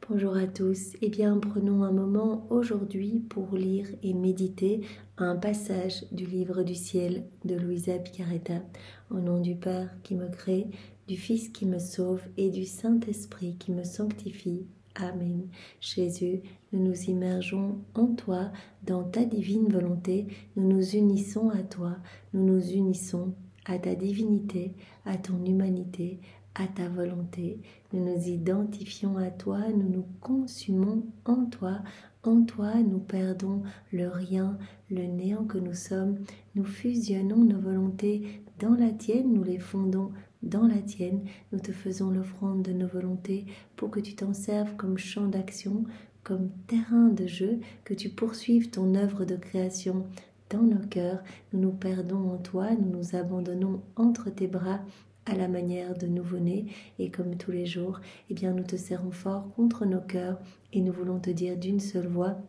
Bonjour à tous. Eh bien, prenons un moment aujourd'hui pour lire et méditer un passage du livre du ciel de Luisa Picaretta. Au nom du Père qui me crée, du Fils qui me sauve et du Saint-Esprit qui me sanctifie. Amen. Jésus, nous nous immergeons en toi, dans ta divine volonté. Nous nous unissons à toi, nous nous unissons à ta divinité, à ton humanité, à ta volonté. Nous nous identifions à toi, nous nous consumons en toi. En toi, nous perdons le rien, le néant que nous sommes. Nous fusionnons nos volontés dans la tienne, nous les fondons dans la tienne. Nous te faisons l'offrande de nos volontés pour que tu t'en serves comme champ d'action, comme terrain de jeu, que tu poursuives ton œuvre de création dans nos cœurs. Nous nous perdons en toi, nous nous abandonnons entre tes bras à la manière de nouveau-nés, et comme tous les jours, eh bien nous te serrons fort contre nos cœurs et nous voulons te dire d'une seule voix,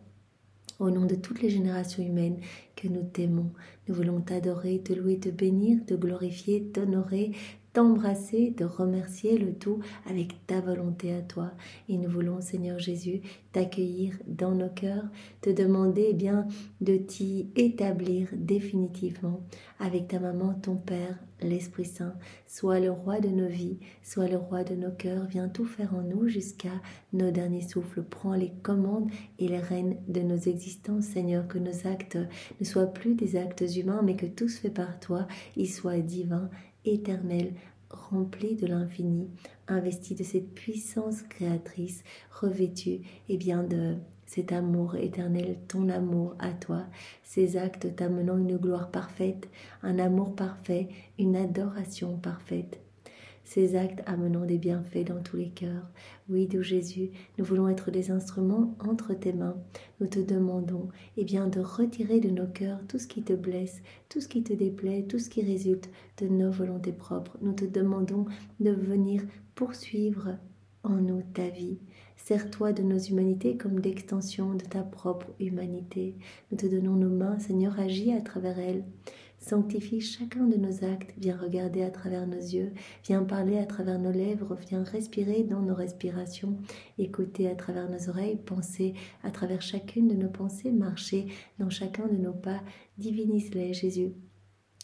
au nom de toutes les générations humaines, que nous t'aimons. Nous voulons t'adorer, te louer, te bénir, te glorifier, t'honorer, t'embrasser, te remercier, le tout avec ta volonté à toi. Et nous voulons, Seigneur Jésus, t'accueillir dans nos cœurs, te demander bien de t'y établir définitivement avec ta maman, ton Père, l'Esprit Saint. Sois le roi de nos vies, sois le roi de nos cœurs, viens tout faire en nous jusqu'à nos derniers souffles. Prends les commandes et les rênes de nos existences, Seigneur, que nos actes ne soient plus des actes humains, mais que tout se fait par toi, ils soient divins, éternel, rempli de l'infini, investi de cette puissance créatrice, revêtu de cet amour éternel, ton amour à toi, ces actes t'amenant une gloire parfaite, un amour parfait, une adoration parfaite. Ces actes amenant des bienfaits dans tous les cœurs. Oui, doux Jésus, nous voulons être des instruments entre tes mains. Nous te demandons de retirer de nos cœurs tout ce qui te blesse, tout ce qui te déplaît, tout ce qui résulte de nos volontés propres. Nous te demandons de venir poursuivre en nous ta vie. Sers-toi de nos humanités comme d'extension de ta propre humanité. Nous te donnons nos mains, Seigneur, agis à travers elles. Sanctifie chacun de nos actes, viens regarder à travers nos yeux, viens parler à travers nos lèvres, viens respirer dans nos respirations, écouter à travers nos oreilles, penser à travers chacune de nos pensées, marcher dans chacun de nos pas. Divinise-les, Jésus.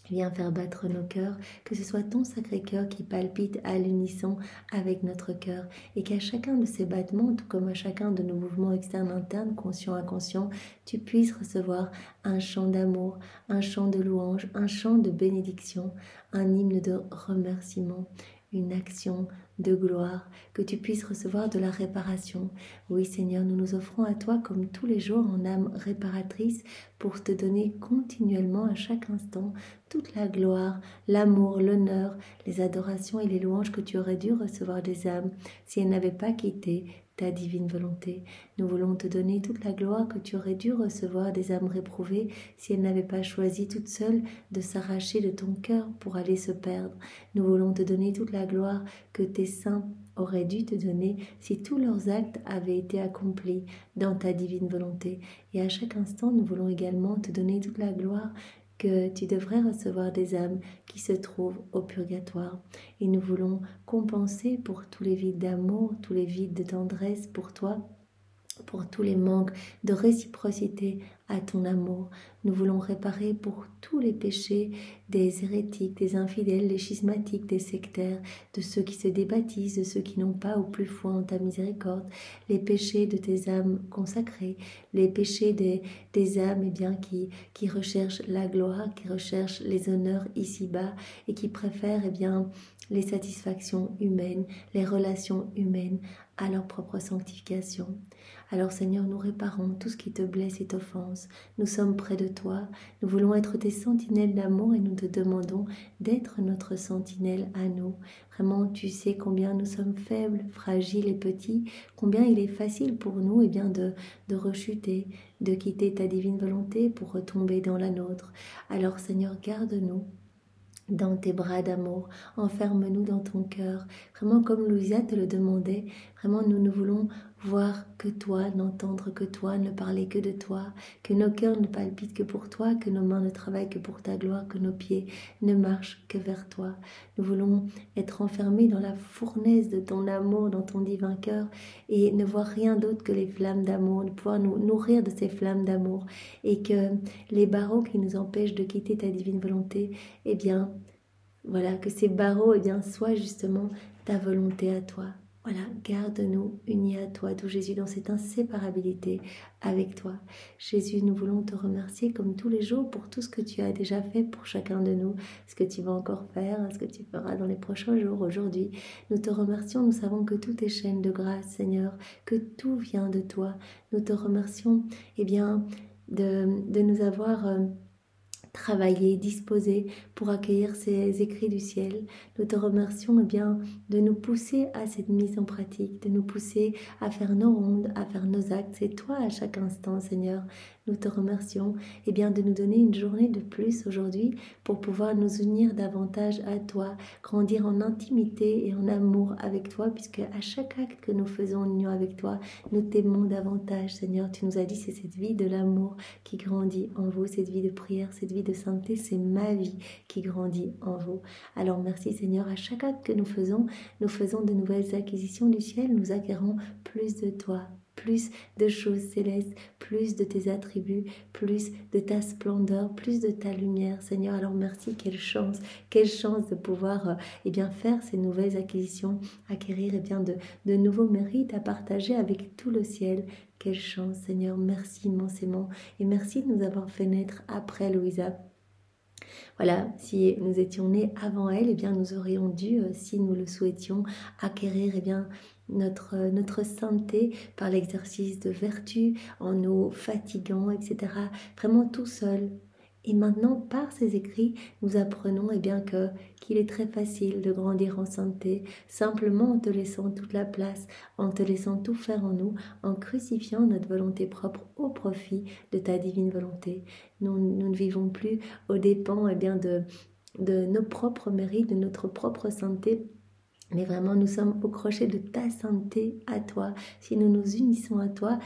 Viens faire battre nos cœurs, que ce soit ton sacré cœur qui palpite à l'unisson avec notre cœur, et qu'à chacun de ces battements, tout comme à chacun de nos mouvements externes internes, conscients, inconscients, tu puisses recevoir un chant d'amour, un chant de louange, un chant de bénédiction, un hymne de remerciement, une action de gloire, que tu puisses recevoir de la réparation. Oui Seigneur, nous nous offrons à toi comme tous les jours en âme réparatrice pour te donner continuellement à chaque instant toute la gloire, l'amour, l'honneur, les adorations et les louanges que tu aurais dû recevoir des âmes si elles n'avaient pas quitté ta divine volonté. Nous voulons te donner toute la gloire que tu aurais dû recevoir des âmes réprouvées si elles n'avaient pas choisi toutes seules de s'arracher de ton cœur pour aller se perdre. Nous voulons te donner toute la gloire que tes saints auraient dû te donner si tous leurs actes avaient été accomplis dans ta divine volonté. Et à chaque instant, nous voulons également te donner toute la gloire que tu devrais recevoir des âmes qui se trouvent au purgatoire. Et nous voulons compenser pour tous les vides d'amour, tous les vides de tendresse pour toi, pour tous les manques de réciprocité à ton amour. Nous voulons réparer pour tous les péchés des hérétiques, des infidèles, des schismatiques, des sectaires, de ceux qui se débaptisent, de ceux qui n'ont pas ou plus foi en ta miséricorde, les péchés de tes âmes consacrées, les péchés des âmes qui recherchent la gloire, qui recherchent les honneurs ici-bas et qui préfèrent les satisfactions humaines, les relations humaines à leur propre sanctification. Alors Seigneur, nous réparons tout ce qui te blesse et t'offense. Nous sommes près de toi, nous voulons être tes sentinelles d'amour et nous te demandons d'être notre sentinelle à nous. Vraiment, tu sais combien nous sommes faibles, fragiles et petits, combien il est facile pour nous de rechuter, de quitter ta divine volonté pour retomber dans la nôtre. Alors Seigneur, garde-nous. dans tes bras d'amour, enferme-nous dans ton cœur, vraiment comme Louisa te le demandait, vraiment nous ne voulons voir que toi, n'entendre que toi, ne parler que de toi, que nos cœurs ne palpitent que pour toi, que nos mains ne travaillent que pour ta gloire, que nos pieds ne marchent que vers toi. Nous voulons être enfermés dans la fournaise de ton amour, dans ton divin cœur, et ne voir rien d'autre que les flammes d'amour, de pouvoir nous nourrir de ces flammes d'amour, et que les barreaux qui nous empêchent de quitter ta divine volonté, eh bien, voilà, que ces barreaux, eh bien, soient justement ta volonté à toi. Voilà, garde-nous unis à toi, tout Jésus, dans cette inséparabilité avec toi. Jésus, nous voulons te remercier comme tous les jours pour tout ce que tu as déjà fait pour chacun de nous, ce que tu vas encore faire, ce que tu feras dans les prochains jours, aujourd'hui. Nous te remercions, nous savons que tout est chaîne de grâce, Seigneur, que tout vient de toi. Nous te remercions, eh bien, de nous avoir... travailler, disposer pour accueillir ces écrits du ciel. Nous te remercions bien de nous pousser à cette mise en pratique, de nous pousser à faire nos rondes, à faire nos actes. C'est toi à chaque instant, Seigneur. Nous te remercions bien de nous donner une journée de plus aujourd'hui pour pouvoir nous unir davantage à toi, grandir en intimité et en amour avec toi, puisque à chaque acte que nous faisons en union avec toi, nous t'aimons davantage, Seigneur. Tu nous as dit, c'est cette vie de l'amour qui grandit en vous, cette vie de prière, cette vie de sainteté, c'est ma vie qui grandit en vous. Alors merci Seigneur, à chaque acte que nous faisons de nouvelles acquisitions du ciel, nous acquérons plus de toi, plus de choses célestes, plus de tes attributs, plus de ta splendeur, plus de ta lumière, Seigneur. Alors merci, quelle chance de pouvoir faire ces nouvelles acquisitions, acquérir de nouveaux mérites à partager avec tout le ciel. Quelle chance, Seigneur, merci immensément et merci de nous avoir fait naître après Louisa. Voilà, si nous étions nés avant elle, nous aurions dû, si nous le souhaitions, acquérir notre sainteté par l'exercice de vertu, en nous fatiguant, etc. Vraiment tout seul. Et maintenant, par ces écrits, nous apprenons qu'il est très facile de grandir en sainteté, simplement en te laissant toute la place, en te laissant tout faire en nous, en crucifiant notre volonté propre au profit de ta divine volonté. Nous ne vivons plus aux dépens de nos propres mérites, de notre propre sainteté, mais vraiment, nous sommes au crochet de ta sainteté à toi. Si nous nous unissons à toi,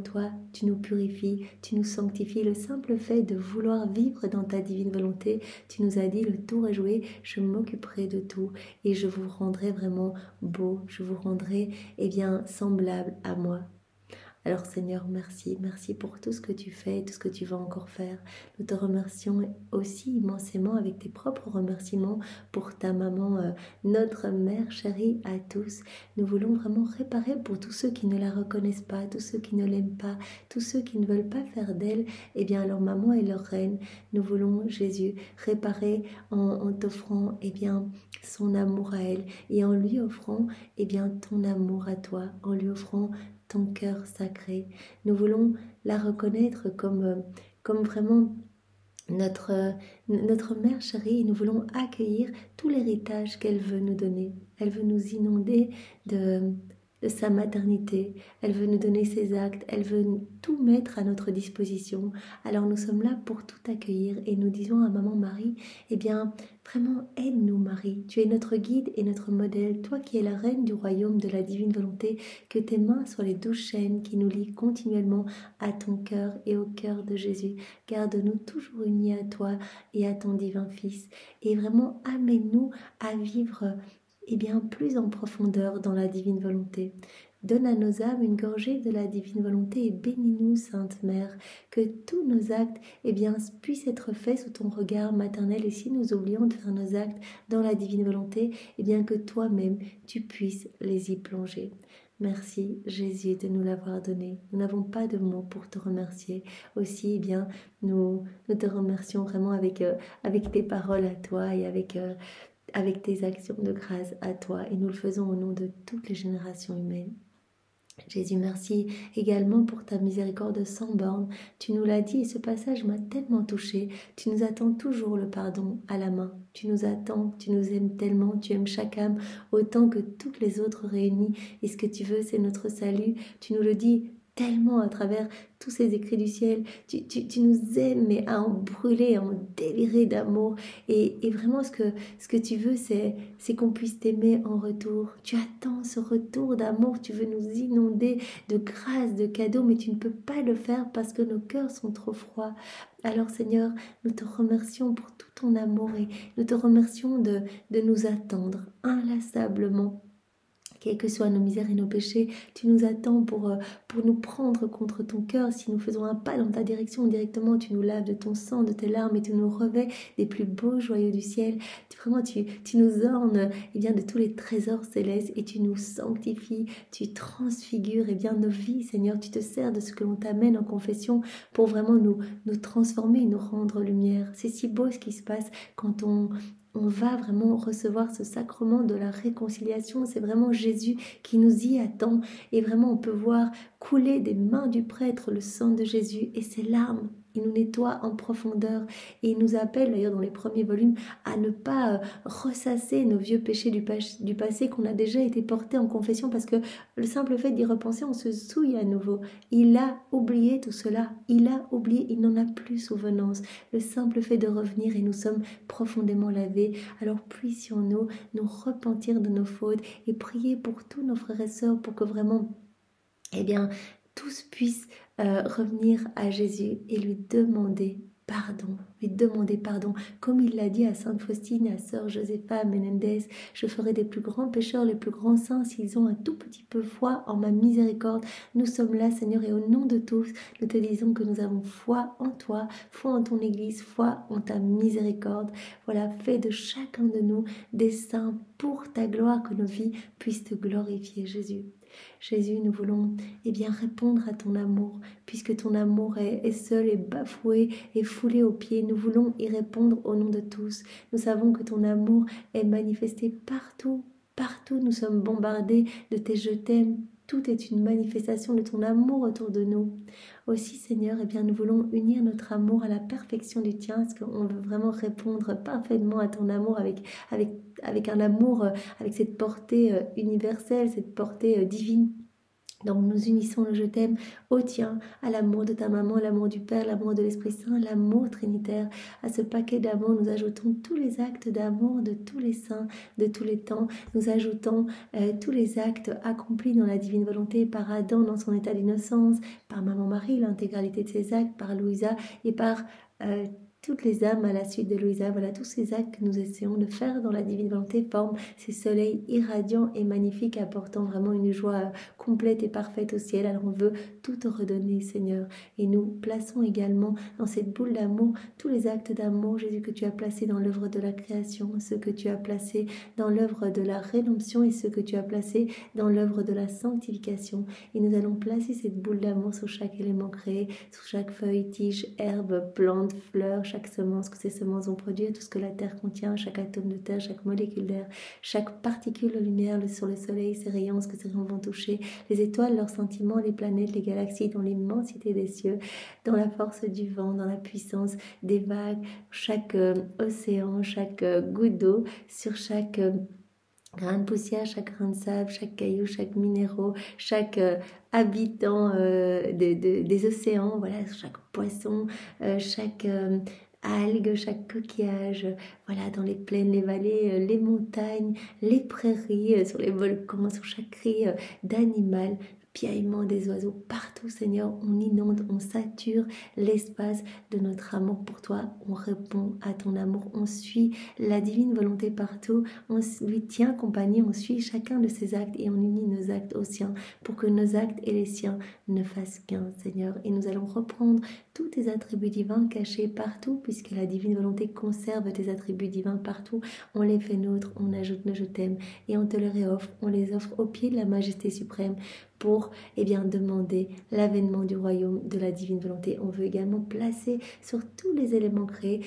toi, tu nous purifies, tu nous sanctifies. Le simple fait de vouloir vivre dans ta divine volonté, tu nous as dit, le tour est joué, je m'occuperai de tout et je vous rendrai vraiment beau, je vous rendrai, semblable à moi. Alors Seigneur, merci pour tout ce que tu fais et tout ce que tu vas encore faire. Nous te remercions aussi immensément avec tes propres remerciements pour ta maman, notre mère chérie à tous. Nous voulons vraiment réparer pour tous ceux qui ne la reconnaissent pas, tous ceux qui ne l'aiment pas, tous ceux qui ne veulent pas faire d'elle, leur maman et leur reine. Nous voulons, Jésus, réparer en t'offrant son amour à elle et en lui offrant ton amour à toi, en lui offrant ton cœur sacré. Nous voulons la reconnaître comme vraiment notre mère chérie, et nous voulons accueillir tout l'héritage qu'elle veut nous donner. Elle veut nous inonder de sa maternité, elle veut nous donner ses actes, elle veut tout mettre à notre disposition. Alors nous sommes là pour tout accueillir et nous disons à Maman Marie, vraiment aide-nous Marie, tu es notre guide et notre modèle, toi qui es la reine du royaume de la divine volonté, que tes mains soient les 12 chaînes qui nous lient continuellement à ton cœur et au cœur de Jésus. Garde-nous toujours unis à toi et à ton divin Fils et vraiment amène-nous à vivre plus en profondeur dans la divine volonté. Donne à nos âmes une gorgée de la divine volonté et bénis-nous, Sainte Mère, que tous nos actes puissent être faits sous ton regard maternel et si nous oublions de faire nos actes dans la divine volonté, que toi-même tu puisses les y plonger. Merci Jésus de nous l'avoir donné. Nous n'avons pas de mots pour te remercier. Aussi, nous te remercions vraiment avec tes paroles à toi et avec tes actions de grâce à toi et nous le faisons au nom de toutes les générations humaines. Jésus, merci également pour ta miséricorde sans borne. Tu nous l'as dit et ce passage m'a tellement touchée. Tu nous attends toujours le pardon à la main. Tu nous attends, tu nous aimes tellement, tu aimes chaque âme autant que toutes les autres réunies. Et ce que tu veux, c'est notre salut. Tu nous le dis tellement à travers tous ces écrits du ciel. Tu nous aimes, mais à en brûler, à en délirer d'amour. Et vraiment, ce que tu veux, c'est qu'on puisse t'aimer en retour. Tu attends ce retour d'amour. Tu veux nous inonder de grâce, de cadeaux, mais tu ne peux pas le faire parce que nos cœurs sont trop froids. Alors Seigneur, nous te remercions pour tout ton amour et nous te remercions de nous attendre inlassablement. Quelles que soient nos misères et nos péchés, tu nous attends pour nous prendre contre ton cœur. Si nous faisons un pas dans ta direction, directement, tu nous laves de ton sang, de tes larmes et tu nous revêts des plus beaux joyaux du ciel. Vraiment, tu nous ornes bien, de tous les trésors célestes et tu nous sanctifies, tu transfigures bien, nos vies, Seigneur. Tu te sers de ce que l'on t'amène en confession pour vraiment nous transformer et nous rendre lumière. C'est si beau ce qui se passe quand on va vraiment recevoir ce sacrement de la réconciliation. C'est vraiment Jésus qui nous y attend et vraiment on peut voir couler des mains du prêtre le sang de Jésus et ses larmes. Il nous nettoie en profondeur et il nous appelle d'ailleurs dans les premiers volumes à ne pas ressasser nos vieux péchés du passé qu'on a déjà été portés en confession parce que le simple fait d'y repenser, on se souille à nouveau. Il a oublié tout cela, il a oublié, il n'en a plus souvenance. Le simple fait de revenir et nous sommes profondément lavés. Alors puissions-nous nous repentir de nos fautes et prier pour tous nos frères et sœurs pour que vraiment, tous puissent revenir à Jésus et lui demander pardon, comme il l'a dit à Sainte Faustine et à Sœur Josefa Menendez, je ferai des plus grands pécheurs les plus grands saints s'ils ont un tout petit peu foi en ma miséricorde. Nous sommes là, Seigneur, et au nom de tous, nous te disons que nous avons foi en toi, foi en ton Église, foi en ta miséricorde. Voilà, fais de chacun de nous des saints pour ta gloire, que nos vies puissent te glorifier, Jésus. Jésus, nous voulons répondre à ton amour, puisque ton amour est seul et bafoué et foulé aux pieds. Nous voulons y répondre au nom de tous. Nous savons que ton amour est manifesté partout. Partout, nous sommes bombardés de tes je t'aime. Tout est une manifestation de ton amour autour de nous. Aussi, Seigneur, nous voulons unir notre amour à la perfection du tien, parce qu'on veut vraiment répondre parfaitement à ton amour avec un amour, avec cette portée universelle, cette portée divine. Donc nous unissons le je t'aime au tien, à l'amour de ta maman, l'amour du Père, l'amour de l'Esprit Saint, l'amour trinitaire. À ce paquet d'amour, nous ajoutons tous les actes d'amour de tous les saints, de tous les temps. Nous ajoutons tous les actes accomplis dans la divine volonté par Adam dans son état d'innocence, par Maman Marie, l'intégralité de ses actes, par Louisa et par toutes les âmes à la suite de Louisa. Voilà, tous ces actes que nous essayons de faire dans la divine volonté forment ces soleils irradiants et magnifiques, apportant vraiment une joie complète et parfaite au ciel. Alors on veut tout te redonner, Seigneur, et nous plaçons également dans cette boule d'amour tous les actes d'amour, Jésus, que tu as placés dans l'œuvre de la création, ceux que tu as placés dans l'œuvre de la rédemption et ceux que tu as placés dans l'œuvre de la sanctification. Et nous allons placer cette boule d'amour sur chaque élément créé, sur chaque feuille, tige, herbe, plante, fleur, chaque semence que ces semences vont produire, tout ce que la terre contient, chaque atome de terre, chaque molécule d'air, chaque particule de lumière sur le soleil, ses rayons, ce que ces rayons vont toucher, les étoiles, leurs sentiments, les planètes, les galaxies, dans l'immensité des cieux, dans la force du vent, dans la puissance des vagues, chaque océan, chaque goutte d'eau, sur chaque grain de poussière, chaque grain de sable, chaque caillou, chaque minéraux, chaque habitant des océans, voilà, chaque poisson, chaque algues, chaque coquillage, voilà, dans les plaines, les vallées, les montagnes, les prairies, sur les volcans, sur chaque cri d'animal, piaillement des oiseaux, partout, Seigneur, on inonde, on sature l'espace de notre amour pour toi, on répond à ton amour, on suit la divine volonté partout, on lui tient compagnie, on suit chacun de ses actes et on unit nos actes aux siens pour que nos actes et les siens ne fassent qu'un, Seigneur. Et nous allons reprendre tous tes attributs divins cachés partout, puisque la divine volonté conserve tes attributs divins partout. On les fait nôtres, on ajoute nos je t'aime et on te les réoffre, on les offre au pied de la majesté suprême pour demander l'avènement du royaume de la divine volonté. On veut également placer sur tous les éléments créés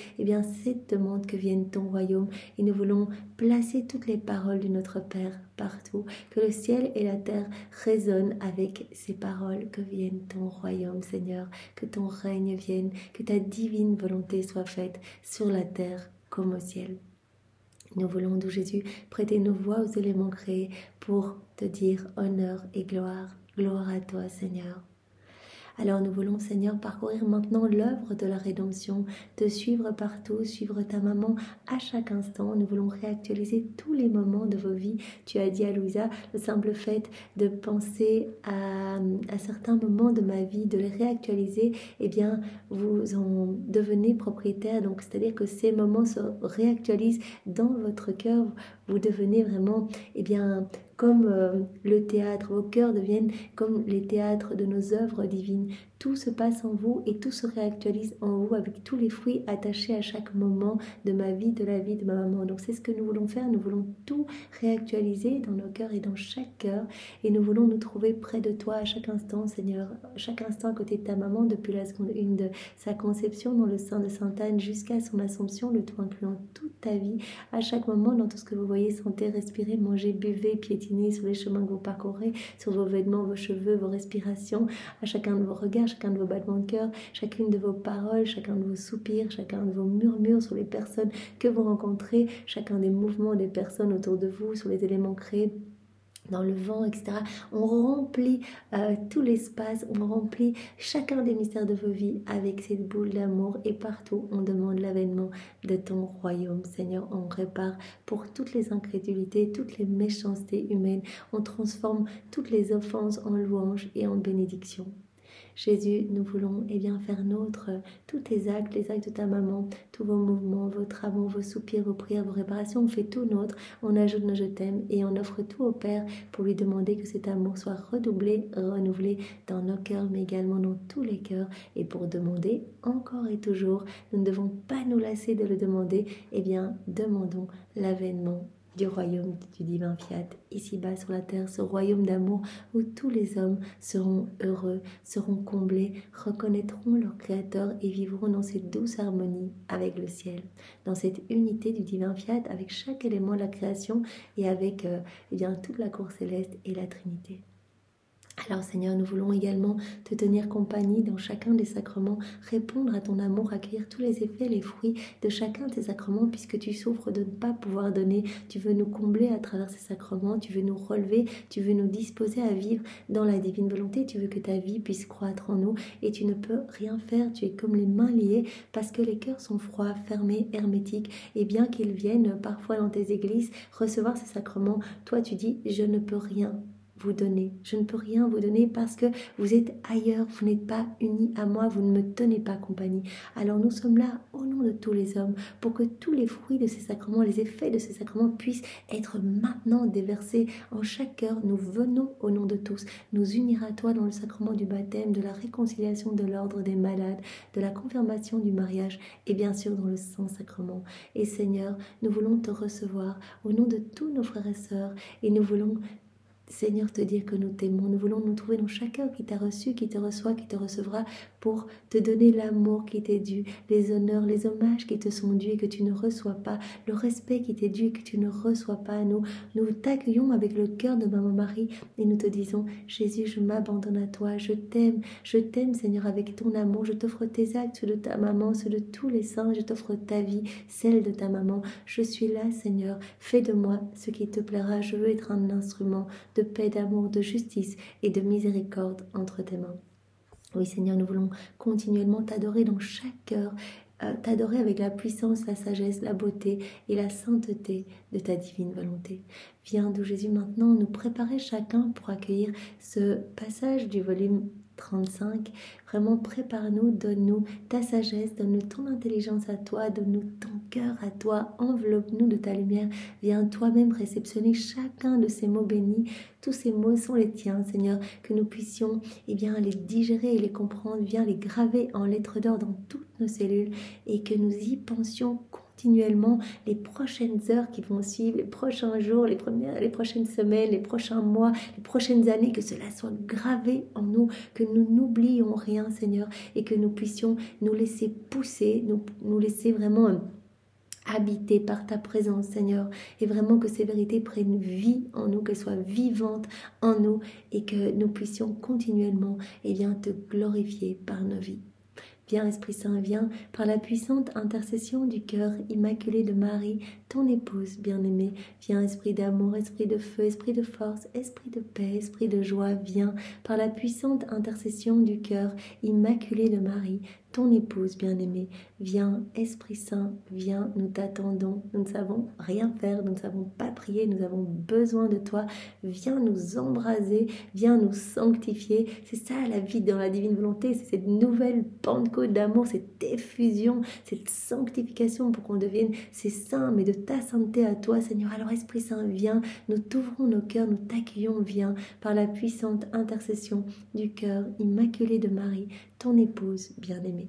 cette demande que vienne ton royaume, et nous voulons placer toutes les paroles de notre Père partout, que le ciel et la terre résonnent avec ces paroles, que vienne ton royaume, Seigneur, que ton règne vienne, que ta divine volonté soit faite sur la terre comme au ciel. Nous voulons, d'où Jésus, prêter nos voix aux éléments créés pour te dire honneur et gloire. Gloire à toi, Seigneur. Alors nous voulons, Seigneur, parcourir maintenant l'œuvre de la rédemption, te suivre partout, suivre ta maman à chaque instant. Nous voulons réactualiser tous les moments de vos vies. Tu as dit à Louisa, le simple fait de penser à certains moments de ma vie, de les réactualiser, eh bien, vous en devenez propriétaire. Donc, c'est-à-dire que ces moments se réactualisent dans votre cœur. Vous devenez vraiment, eh bien, comme le théâtre, vos cœurs deviennent comme les théâtres de nos œuvres divines. Tout se passe en vous et tout se réactualise en vous avec tous les fruits attachés à chaque moment de ma vie, de la vie de ma maman. Donc c'est ce que nous voulons faire, nous voulons tout réactualiser dans nos cœurs et dans chaque cœur et nous voulons nous trouver près de toi à chaque instant, Seigneur, chaque instant à côté de ta maman depuis la seconde 1 de sa conception dans le sein de Sainte Anne jusqu'à son assomption, le tout incluant toute ta vie, à chaque moment dans tout ce que vous voyez, sentez, respirez, mangez, buvez, piétinez sur les chemins que vous parcourez, sur vos vêtements, vos cheveux, vos respirations, à chacun de vos regards, chacun de vos battements de cœur, chacune de vos paroles, chacun de vos soupirs, chacun de vos murmures sur les personnes que vous rencontrez, chacun des mouvements des personnes autour de vous, sur les éléments créés dans le vent, etc. On remplit tout l'espace, on remplit chacun des mystères de vos vies avec cette boule d'amour et partout on demande l'avènement de ton royaume. Seigneur, on répare pour toutes les incrédulités, toutes les méchancetés humaines, on transforme toutes les offenses en louanges et en bénédictions. Jésus, nous voulons faire nôtre tous tes actes, les actes de ta maman, tous vos mouvements, votre amour, vos soupirs, vos prières, vos réparations. On fait tout nôtre, on ajoute nos je t'aime et on offre tout au Père pour lui demander que cet amour soit redoublé, renouvelé dans nos cœurs, mais également dans tous les cœurs. Et pour demander encore et toujours, nous ne devons pas nous lasser de le demander. Demandons l'avènement du royaume du divin fiat, ici-bas sur la terre, ce royaume d'amour où tous les hommes seront heureux, seront comblés, reconnaîtront leur Créateur et vivront dans cette douce harmonie avec le ciel, dans cette unité du divin fiat avec chaque élément de la création et avec toute la cour céleste et la Trinité. Alors Seigneur, nous voulons également te tenir compagnie dans chacun des sacrements, répondre à ton amour, accueillir tous les effets, les fruits de chacun de tes sacrements, puisque tu souffres de ne pas pouvoir donner. Tu veux nous combler à travers ces sacrements, tu veux nous relever, tu veux nous disposer à vivre dans la divine volonté, tu veux que ta vie puisse croître en nous et tu ne peux rien faire, tu es comme les mains liées parce que les cœurs sont froids, fermés, hermétiques et bien qu'ils viennent parfois dans tes églises recevoir ces sacrements, toi tu dis « je ne peux rien ». Vous donner. Je ne peux rien vous donner parce que vous êtes ailleurs, vous n'êtes pas unis à moi, vous ne me tenez pas compagnie. Alors nous sommes là au nom de tous les hommes pour que tous les fruits de ces sacrements, les effets de ces sacrements puissent être maintenant déversés en chaque cœur. Nous venons au nom de tous nous unir à toi dans le sacrement du baptême, de la réconciliation de l'ordre des malades, de la confirmation du mariage et bien sûr dans le Saint-Sacrement. Et Seigneur, nous voulons te recevoir au nom de tous nos frères et sœurs et nous voulons Seigneur, te dire que nous t'aimons. Nous voulons nous trouver dans chaque cœur qui t'a reçu, qui te reçoit, qui te recevra pour te donner l'amour qui t'est dû, les honneurs, les hommages qui te sont dus et que tu ne reçois pas, le respect qui t'est dû et que tu ne reçois pas. Nous t'accueillons avec le cœur de Maman Marie et nous te disons, Jésus, je m'abandonne à toi, je t'aime Seigneur avec ton amour, je t'offre tes actes, ceux de ta maman, ceux de tous les saints, je t'offre ta vie, celle de ta maman. Je suis là, Seigneur, fais de moi ce qui te plaira, je veux être un instrument de paix, d'amour, de justice et de miséricorde entre tes mains. Oui Seigneur, nous voulons continuellement t'adorer dans chaque cœur, t'adorer avec la puissance, la sagesse, la beauté et la sainteté de ta divine volonté. Viens, d'où Jésus, maintenant nous préparer chacun pour accueillir ce passage du volume 35. Vraiment, prépare-nous, donne-nous ta sagesse, donne-nous ton intelligence à toi, donne-nous ton cœur à toi, enveloppe-nous de ta lumière. Viens toi-même réceptionner chacun de ces mots bénis. Tous ces mots sont les tiens, Seigneur, que nous puissions les digérer et les comprendre. Viens les graver en lettres d'or dans toutes nos cellules et que nous y pensions continuellement les prochaines heures qui vont suivre, les prochains jours, les prochaines semaines, les prochains mois, les prochaines années, que cela soit gravé en nous, que nous n'oublions rien, Seigneur, et que nous puissions nous laisser pousser, nous laisser vraiment habiter par ta présence, Seigneur, et vraiment que ces vérités prennent vie en nous, qu'elles soient vivantes en nous, et que nous puissions continuellement te glorifier par nos vies. Viens Esprit Saint, viens par la puissante intercession du cœur immaculé de Marie, ton épouse bien-aimée. Viens Esprit d'amour, Esprit de feu, Esprit de force, Esprit de paix, Esprit de joie. Viens par la puissante intercession du cœur immaculé de Marie, ton épouse bien-aimée. Viens Esprit Saint, viens, nous t'attendons. Nous ne savons rien faire, nous ne savons pas prier, nous avons besoin de toi. Viens nous embraser, viens nous sanctifier. C'est ça la vie dans la divine volonté, c'est cette nouvelle Pentecôte d'amour, cette effusion, cette sanctification pour qu'on devienne ces saints, mais de ta sainteté à toi, Seigneur. Alors Esprit Saint, viens, nous t'ouvrons nos cœurs, nous t'accueillons, viens par la puissante intercession du cœur immaculé de Marie, ton épouse bien-aimée.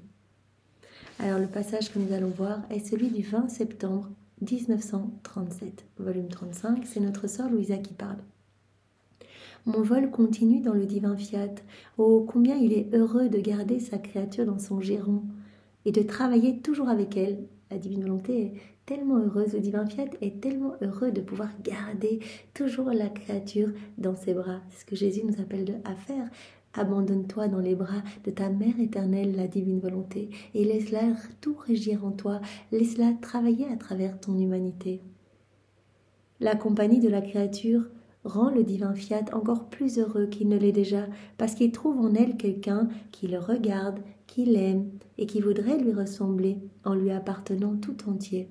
Alors le passage que nous allons voir est celui du 20 septembre 1937, volume 35, c'est notre sœur Louisa qui parle. Mon vol continue dans le divin fiat. Oh, combien il est heureux de garder sa créature dans son giron et de travailler toujours avec elle. La divine volonté est tellement heureuse, le divin fiat est tellement heureux de pouvoir garder toujours la créature dans ses bras. C'est ce que Jésus nous appelle à faire. Abandonne-toi dans les bras de ta Mère éternelle, la divine volonté, et laisse-la tout régir en toi, laisse-la travailler à travers ton humanité. La compagnie de la créature rend le divin fiat encore plus heureux qu'il ne l'est déjà, parce qu'il trouve en elle quelqu'un qui le regarde, qui l'aime, et qui voudrait lui ressembler en lui appartenant tout entier.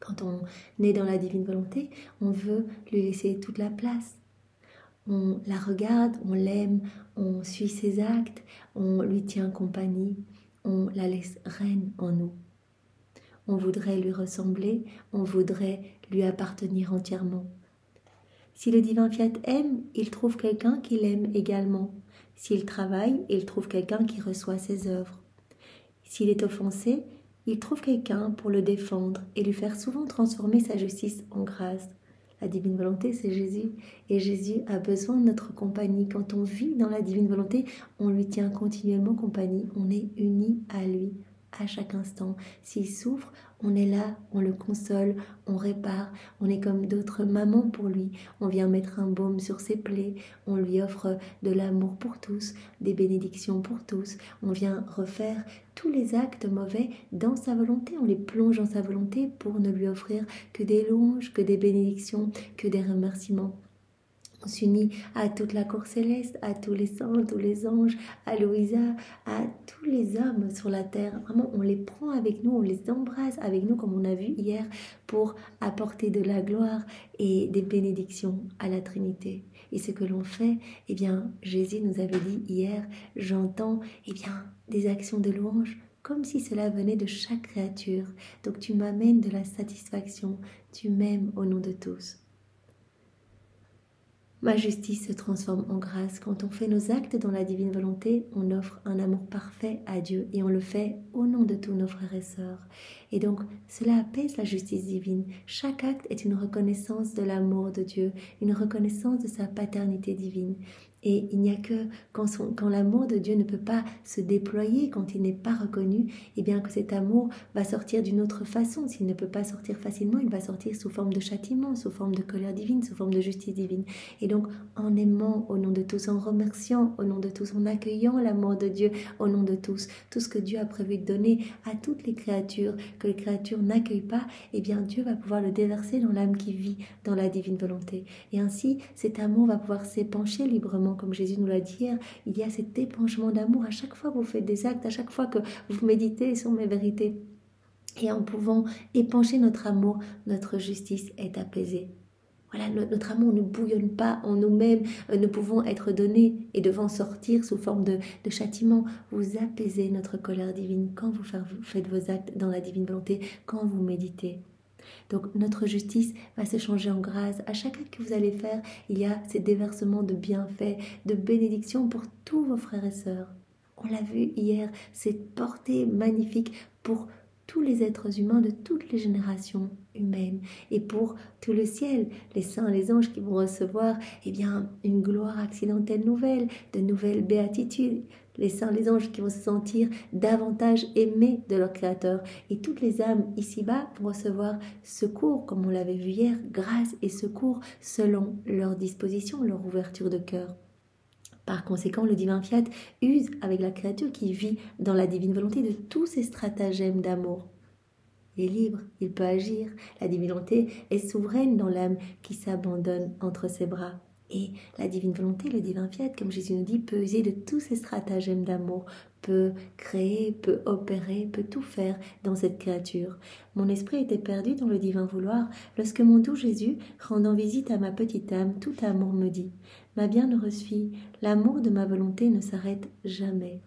Quand on est dans la divine volonté, on veut lui laisser toute la place. On la regarde, on l'aime, on suit ses actes, on lui tient compagnie, on la laisse reine en nous. On voudrait lui ressembler, on voudrait lui appartenir entièrement. Si le divin fiat aime, il trouve quelqu'un qui l'aime également. S'il travaille, il trouve quelqu'un qui reçoit ses œuvres. S'il est offensé, il trouve quelqu'un pour le défendre et lui faire souvent transformer sa justice en grâce. La divine volonté, c'est Jésus, et Jésus a besoin de notre compagnie. Quand on vit dans la divine volonté, on lui tient continuellement compagnie, on est unis à lui à chaque instant. S'il souffre, on est là, on le console, on répare, on est comme d'autres mamans pour lui. On vient mettre un baume sur ses plaies, on lui offre de l'amour pour tous, des bénédictions pour tous. On vient refaire tous les actes mauvais dans sa volonté, on les plonge dans sa volonté pour ne lui offrir que des louanges, que des bénédictions, que des remerciements. On s'unit à toute la cour céleste, à tous les saints, tous les anges, à Louisa, à tous les hommes sur la terre. Vraiment, on les prend avec nous, on les embrasse avec nous, comme on a vu hier, pour apporter de la gloire et des bénédictions à la Trinité. Et ce que l'on fait, eh bien, Jésus nous avait dit hier, j'entends, eh bien, des actions de louange, comme si cela venait de chaque créature. Donc tu m'amènes de la satisfaction, tu m'aimes au nom de tous. Ma justice se transforme en grâce. Quand on fait nos actes dans la divine volonté, on offre un amour parfait à Dieu et on le fait au nom de tous nos frères et sœurs. Et donc, cela apaise la justice divine. Chaque acte est une reconnaissance de l'amour de Dieu, une reconnaissance de sa paternité divine. Et il n'y a que quand l'amour de Dieu ne peut pas se déployer, quand il n'est pas reconnu, eh bien que cet amour va sortir d'une autre façon. S'il ne peut pas sortir facilement, il va sortir sous forme de châtiment, sous forme de colère divine, sous forme de justice divine. Et donc, en aimant au nom de tous, en remerciant au nom de tous, en accueillant l'amour de Dieu au nom de tous, tout ce que Dieu a prévu de donner à toutes les créatures, que les créatures n'accueillent pas, eh bien Dieu va pouvoir le déverser dans l'âme qui vit dans la divine volonté. Et ainsi, cet amour va pouvoir s'épancher librement, comme Jésus nous l'a dit hier. Il y a cet épanchement d'amour à chaque fois que vous faites des actes, à chaque fois que vous méditez sur mes vérités. Et en pouvant épancher notre amour, notre justice est apaisée. Voilà, notre amour ne bouillonne pas en nous-mêmes, nous pouvons être donnés et devant sortir sous forme de châtiment. Vous apaisez notre colère divine quand vous faites vos actes dans la divine volonté, quand vous méditez. Donc notre justice va se changer en grâce. À chaque acte que vous allez faire, il y a ces déversements de bienfaits, de bénédictions pour tous vos frères et sœurs. On l'a vu hier, cette portée magnifique pour tous les êtres humains de toutes les générations humaines et pour tout le ciel, les saints, les anges qui vont recevoir eh bien, une gloire accidentelle nouvelle, de nouvelles béatitudes, les saints, les anges qui vont se sentir davantage aimés de leur Créateur et toutes les âmes ici-bas vont recevoir secours, comme on l'avait vu hier, grâce et secours selon leur disposition, leur ouverture de cœur. Par conséquent, le divin fiat use avec la créature qui vit dans la divine volonté de tous ses stratagèmes d'amour. Il est libre, il peut agir. La divine volonté est souveraine dans l'âme qui s'abandonne entre ses bras. Et la divine volonté, le divin fiat, comme Jésus nous dit, peut user de tous ses stratagèmes d'amour, peut créer, peut opérer, peut tout faire dans cette créature. Mon esprit était perdu dans le divin vouloir lorsque mon doux Jésus, rendant visite à ma petite âme, tout amour me dit « Ma bienheureuse fille, l'amour de ma volonté ne s'arrête jamais. »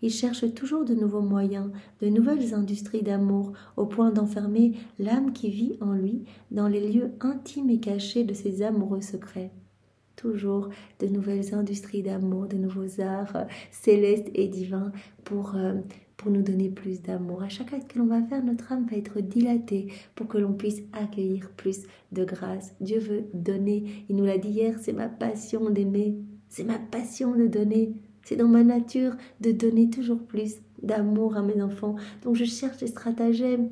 Il cherche toujours de nouveaux moyens, de nouvelles industries d'amour, au point d'enfermer l'âme qui vit en lui dans les lieux intimes et cachés de ses amoureux secrets. Toujours de nouvelles industries d'amour, de nouveaux arts célestes et divins pour nous donner plus d'amour. À chaque acte que l'on va faire, notre âme va être dilatée pour que l'on puisse accueillir plus de grâce. Dieu veut donner. Il nous l'a dit hier, c'est ma passion d'aimer, c'est ma passion de donner. C'est dans ma nature de donner toujours plus d'amour à mes enfants. Donc je cherche des stratagèmes.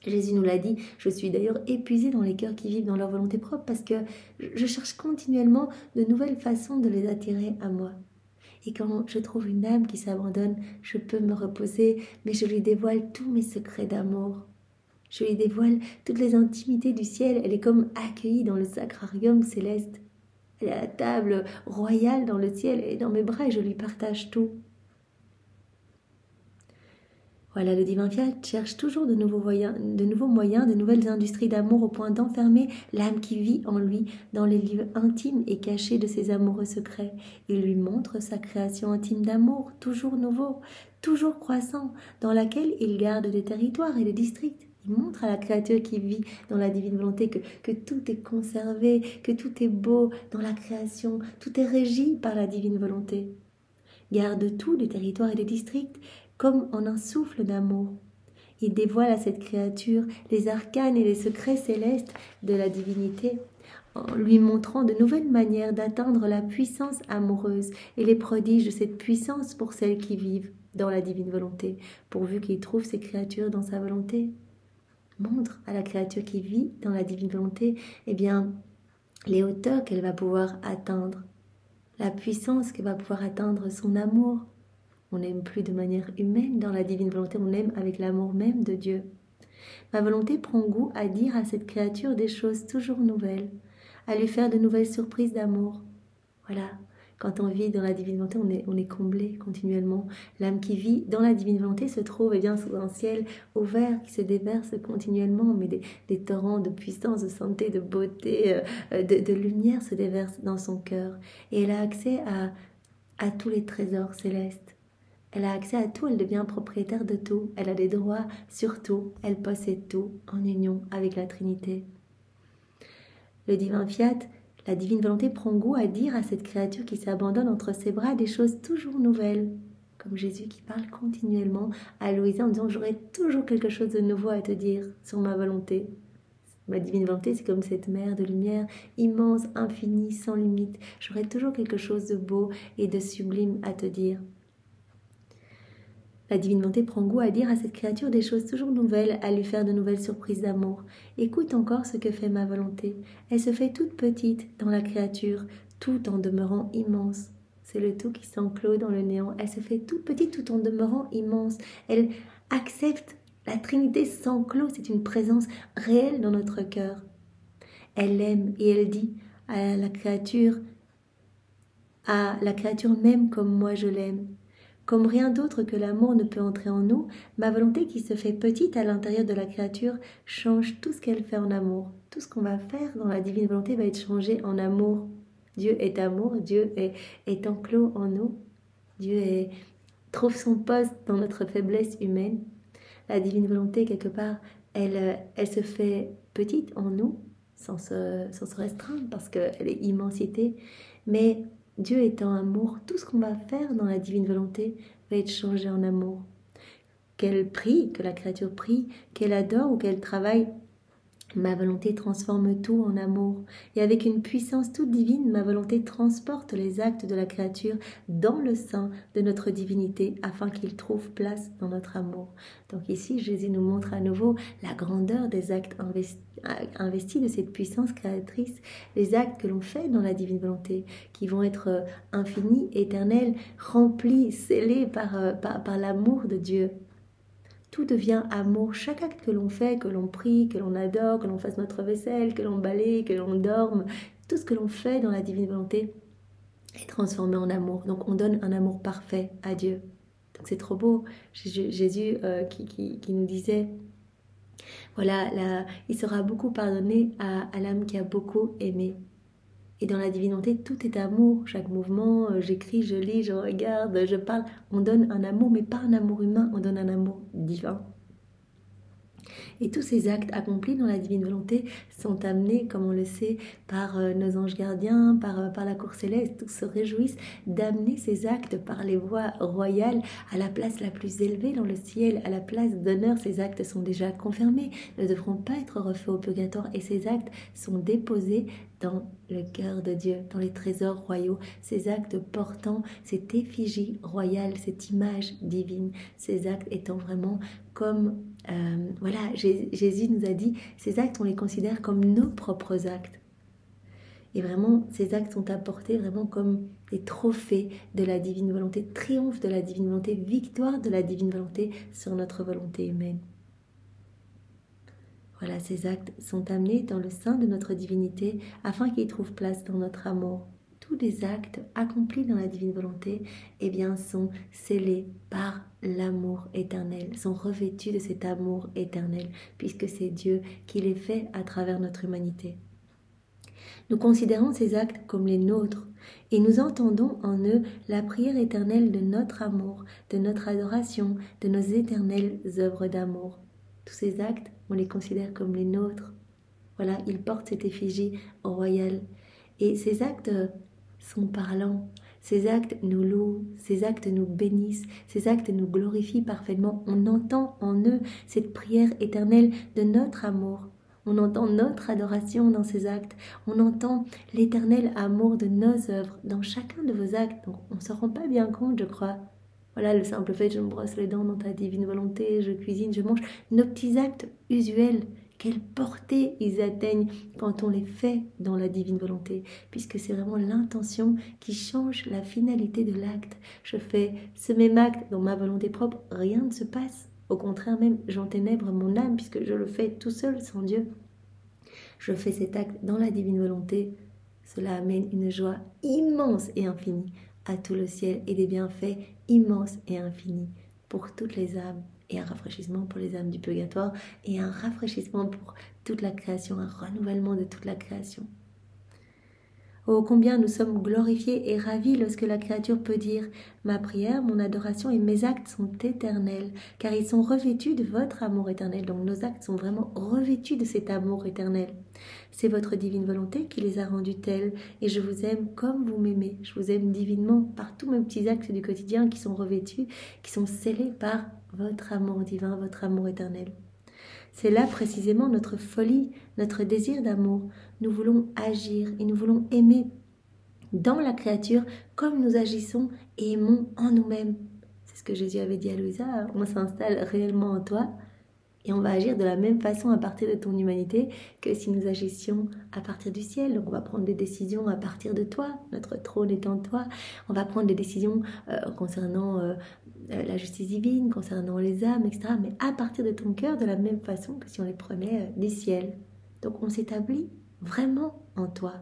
Jésus nous l'a dit, je suis d'ailleurs épuisée dans les cœurs qui vivent dans leur volonté propre parce que je cherche continuellement de nouvelles façons de les attirer à moi. Et quand je trouve une âme qui s'abandonne, je peux me reposer, mais je lui dévoile tous mes secrets d'amour. Je lui dévoile toutes les intimités du ciel. Elle est comme accueillie dans le sacrarium céleste. Elle est à la table royale dans le ciel, elle est dans mes bras et je lui partage tout. Voilà, le divin fiat cherche toujours de nouveaux moyens, de nouvelles industries d'amour au point d'enfermer l'âme qui vit en lui dans les lieux intimes et cachés de ses amoureux secrets. Il lui montre sa création intime d'amour, toujours nouveau, toujours croissant, dans laquelle il garde des territoires et des districts. Il montre à la créature qui vit dans la divine volonté que tout est conservé, que tout est beau dans la création, tout est régi par la divine volonté. Garde tout, les territoires et les districts, comme en un souffle d'amour. Il dévoile à cette créature les arcanes et les secrets célestes de la divinité, en lui montrant de nouvelles manières d'atteindre la puissance amoureuse et les prodiges de cette puissance pour celles qui vivent dans la divine volonté, pourvu qu'il trouve ces créatures dans sa volonté. Montre à la créature qui vit dans la divine volonté, les hauteurs qu'elle va pouvoir atteindre, la puissance qu'elle va pouvoir atteindre, son amour. On n'aime plus de manière humaine dans la divine volonté, on aime avec l'amour même de Dieu. Ma volonté prend goût à dire à cette créature des choses toujours nouvelles, à lui faire de nouvelles surprises d'amour. Voilà, quand on vit dans la divine volonté, on est comblé continuellement. L'âme qui vit dans la divine volonté se trouve sous un ciel ouvert qui se déverse continuellement, mais des torrents de puissance, de santé, de beauté, de lumière se déversent dans son cœur. Et elle a accès à tous les trésors célestes. Elle a accès à tout, elle devient propriétaire de tout, elle a des droits sur tout, elle possède tout en union avec la Trinité. Le divin fiat, la divine volonté prend goût à dire à cette créature qui s'abandonne entre ses bras des choses toujours nouvelles, comme Jésus qui parle continuellement à Louisa en disant « J'aurai toujours quelque chose de nouveau à te dire sur ma volonté ». Ma divine volonté, c'est comme cette mer de lumière immense, infinie, sans limite. J'aurai toujours quelque chose de beau et de sublime à te dire. La divine volonté prend goût à dire à cette créature des choses toujours nouvelles, à lui faire de nouvelles surprises d'amour. Écoute encore ce que fait ma volonté. Elle se fait toute petite dans la créature, tout en demeurant immense. C'est le tout qui s'enclôt dans le néant. Elle se fait toute petite tout en demeurant immense. Elle accepte, la Trinité s'enclôt, c'est une présence réelle dans notre cœur. Elle aime et elle dit à la créature même comme moi je l'aime. Comme rien d'autre que l'amour ne peut entrer en nous, ma volonté qui se fait petite à l'intérieur de la créature change tout ce qu'elle fait en amour. Tout ce qu'on va faire dans la divine volonté va être changé en amour. Dieu est amour, Dieu est enclos en nous. Dieu trouve son poste dans notre faiblesse humaine. La divine volonté, quelque part, elle se fait petite en nous, sans se restreindre, parce qu'elle est immensité. Mais Dieu étant amour, tout ce qu'on va faire dans la divine volonté va être changé en amour. Qu'elle prie, que la créature prie, qu'elle adore ou qu'elle travaille Ma volonté transforme tout en amour, et avec une puissance toute divine, ma volonté transporte les actes de la créature dans le sein de notre divinité afin qu'ils trouvent place dans notre amour. Donc ici, Jésus nous montre à nouveau la grandeur des actes investis de cette puissance créatrice, les actes que l'on fait dans la divine volonté, qui vont être infinis, éternels, remplis, scellés par l'amour de Dieu. Tout devient amour. Chaque acte que l'on fait, que l'on prie, que l'on adore, que l'on fasse notre vaisselle, que l'on balaye, que l'on dorme, tout ce que l'on fait dans la divine volonté est transformé en amour. Donc on donne un amour parfait à Dieu. Donc c'est trop beau. Jésus qui nous disait, voilà, il sera beaucoup pardonné à l'âme qui a beaucoup aimé. Et dans la divinité, tout est amour. Chaque mouvement, j'écris, je lis, je regarde, je parle. On donne un amour, mais pas un amour humain, on donne un amour divin. Et tous ces actes accomplis dans la divine volonté sont amenés, comme on le sait, par nos anges gardiens, par la cour céleste. Tous se réjouissent d'amener ces actes par les voies royales à la place la plus élevée dans le ciel, à la place d'honneur. Ces actes sont déjà confirmés, ne devront pas être refaits au purgatoire, et ces actes sont déposés dans le cœur de Dieu, dans les trésors royaux, ces actes portant cette effigie royale, cette image divine, ces actes étant vraiment comme, Jésus nous a dit, ces actes, on les considère comme nos propres actes. Et vraiment, ces actes sont apportés vraiment comme des trophées de la divine volonté, triomphe de la divine volonté, victoire de la divine volonté sur notre volonté humaine. Voilà, ces actes sont amenés dans le sein de notre divinité afin qu'ils trouvent place dans notre amour. Tous les actes accomplis dans la divine volonté, sont scellés par l'amour éternel, sont revêtus de cet amour éternel, puisque c'est Dieu qui les fait à travers notre humanité. Nous considérons ces actes comme les nôtres et nous entendons en eux la prière éternelle de notre amour, de notre adoration, de nos éternelles œuvres d'amour. Tous ces actes, on les considère comme les nôtres. Voilà, ils portent cette effigie royale. Et ces actes sont parlants. Ces actes nous louent, ces actes nous bénissent, ces actes nous glorifient parfaitement. On entend en eux cette prière éternelle de notre amour. On entend notre adoration dans ces actes. On entend l'éternel amour de nos œuvres dans chacun de vos actes. Donc, on ne se rend pas bien compte, je crois. Voilà, le simple fait, je me brosse les dents dans ta divine volonté, je cuisine, je mange. Nos petits actes usuels, quelle portée ils atteignent quand on les fait dans la divine volonté, puisque c'est vraiment l'intention qui change la finalité de l'acte. Je fais ce même acte dans ma volonté propre, rien ne se passe. Au contraire même, j'enténèbre mon âme, puisque je le fais tout seul, sans Dieu. Je fais cet acte dans la divine volonté. Cela amène une joie immense et infinie à tout le ciel et des bienfaits immenses et infinis pour toutes les âmes, et un rafraîchissement pour les âmes du purgatoire et un rafraîchissement pour toute la création, un renouvellement de toute la création. Oh, combien nous sommes glorifiés et ravis lorsque la créature peut dire « Ma prière, mon adoration et mes actes sont éternels, car ils sont revêtus de votre amour éternel. » Donc nos actes sont vraiment revêtus de cet amour éternel. C'est votre divine volonté qui les a rendus tels, et je vous aime comme vous m'aimez. Je vous aime divinement par tous mes petits actes du quotidien qui sont revêtus, qui sont scellés par votre amour divin, votre amour éternel. C'est là précisément notre folie, notre désir d'amour. Nous voulons agir et nous voulons aimer dans la créature comme nous agissons et aimons en nous-mêmes. C'est ce que Jésus avait dit à Louisa, on s'installe réellement en toi et on va agir de la même façon à partir de ton humanité que si nous agissions à partir du ciel. Donc on va prendre des décisions à partir de toi, notre trône est en toi. On va prendre des décisions concernant la justice divine, concernant les âmes, etc. Mais à partir de ton cœur, de la même façon que si on les prenait du ciel. Donc on s'établit vraiment en toi.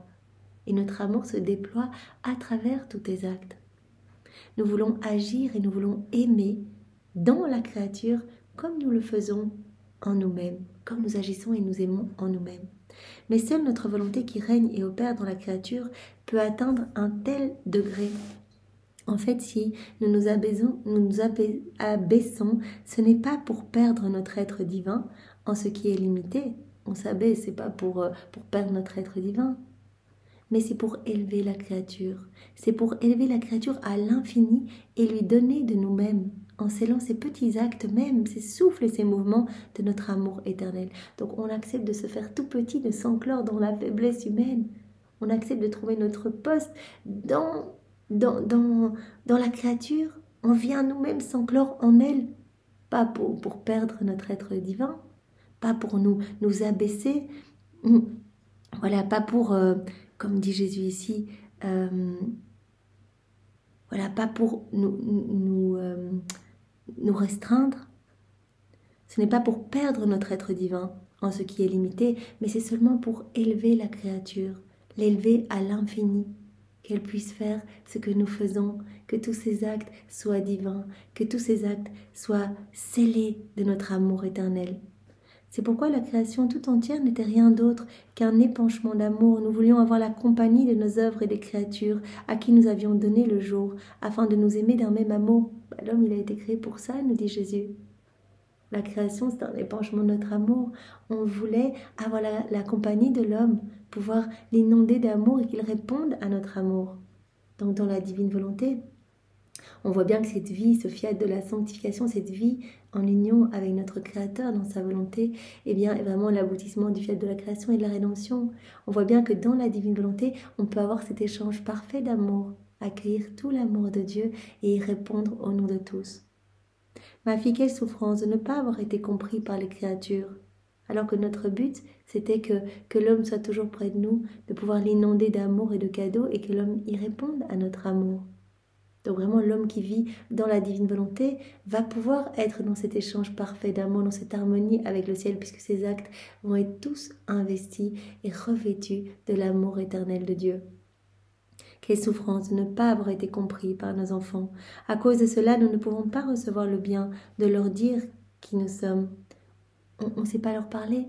Et notre amour se déploie à travers tous tes actes. Nous voulons agir et nous voulons aimer dans la créature comme nous le faisons en nous-mêmes, comme nous agissons et nous aimons en nous-mêmes. Mais seule notre volonté qui règne et opère dans la créature peut atteindre un tel degré. En fait, si nous nous abaissons, ce n'est pas pour perdre notre être divin en ce qui est limité. On s'abaisse, c'est pas pour perdre notre être divin. Mais c'est pour élever la créature. C'est pour élever la créature à l'infini et lui donner de nous-mêmes en scellant ces petits actes même, ces souffles et ces mouvements de notre amour éternel. Donc on accepte de se faire tout petit, de s'enclore dans la faiblesse humaine. On accepte de trouver notre poste dans la créature. On vient nous-mêmes s'enclore en elle, pas pour perdre notre être divin, pas pour nous abaisser, voilà, pas pour, comme dit Jésus ici, voilà, pas pour nous restreindre. Ce n'est pas pour perdre notre être divin en ce qui est limité, mais c'est seulement pour élever la créature, l'élever à l'infini, qu'elle puisse faire ce que nous faisons, que tous ces actes soient divins, que tous ces actes soient scellés de notre amour éternel. C'est pourquoi la création tout entière n'était rien d'autre qu'un épanchement d'amour. Nous voulions avoir la compagnie de nos œuvres et des créatures à qui nous avions donné le jour, afin de nous aimer d'un même amour. L'homme, il a été créé pour ça, nous dit Jésus. La création, c'est un épanchement de notre amour. On voulait avoir la compagnie de l'homme, pouvoir l'inonder d'amour et qu'il réponde à notre amour. Donc dans la divine volonté, on voit bien que cette vie, ce fiat de la sanctification, cette vie en union avec notre Créateur dans sa volonté, eh bien, est vraiment l'aboutissement du fiat de la création et de la rédemption. On voit bien que dans la divine volonté, on peut avoir cet échange parfait d'amour, accueillir tout l'amour de Dieu et y répondre au nom de tous. Ma fille, quelle souffrance de ne pas avoir été compris par les créatures, alors que notre but, c'était que l'homme soit toujours près de nous, de pouvoir l'inonder d'amour et de cadeaux et que l'homme y réponde à notre amour. Donc vraiment, l'homme qui vit dans la divine volonté va pouvoir être dans cet échange parfait d'amour, dans cette harmonie avec le ciel, puisque ses actes vont être tous investis et revêtus de l'amour éternel de Dieu. Quelle souffrance de ne pas avoir été compris par nos enfants. À cause de cela, nous ne pouvons pas recevoir le bien de leur dire qui nous sommes. On ne sait pas leur parler.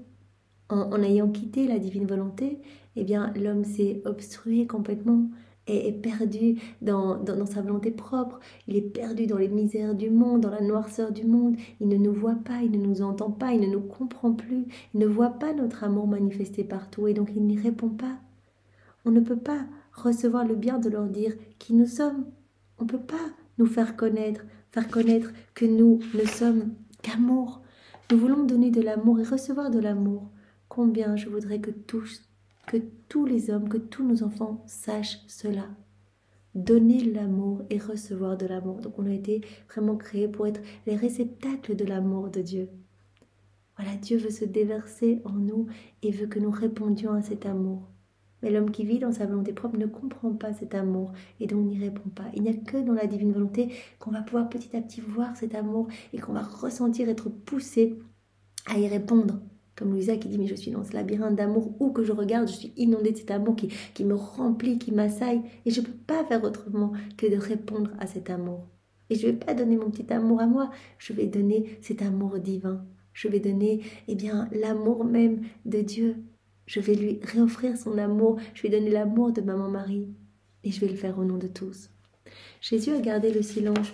En ayant quitté la divine volonté, eh bien, l'homme s'est obstrué complètement et est perdu dans sa volonté propre. Il est perdu dans les misères du monde, dans la noirceur du monde. Il ne nous voit pas, il ne nous entend pas, il ne nous comprend plus. Il ne voit pas notre amour manifesté partout et donc il n'y répond pas. On ne peut pas recevoir le bien de leur dire qui nous sommes. On ne peut pas nous faire connaître que nous ne sommes qu'amour. Nous voulons donner de l'amour et recevoir de l'amour. Combien je voudrais que tous les hommes, que tous nos enfants sachent cela. Donner l'amour et recevoir de l'amour. Donc on a été vraiment créés pour être les réceptacles de l'amour de Dieu. Voilà, Dieu veut se déverser en nous et veut que nous répondions à cet amour. Mais l'homme qui vit dans sa volonté propre ne comprend pas cet amour et donc n'y répond pas. Il n'y a que dans la divine volonté qu'on va pouvoir petit à petit voir cet amour et qu'on va ressentir être poussé à y répondre. Comme Louisa qui dit, mais je suis dans ce labyrinthe d'amour, où que je regarde, je suis inondée de cet amour qui me remplit, qui m'assaille. Et je ne peux pas faire autrement que de répondre à cet amour. Et je ne vais pas donner mon petit amour à moi, je vais donner cet amour divin. Je vais donner l'amour même de Dieu. Je vais lui réoffrir son amour, je vais donner l'amour de Maman Marie. Et je vais le faire au nom de tous. Jésus a gardé le silence,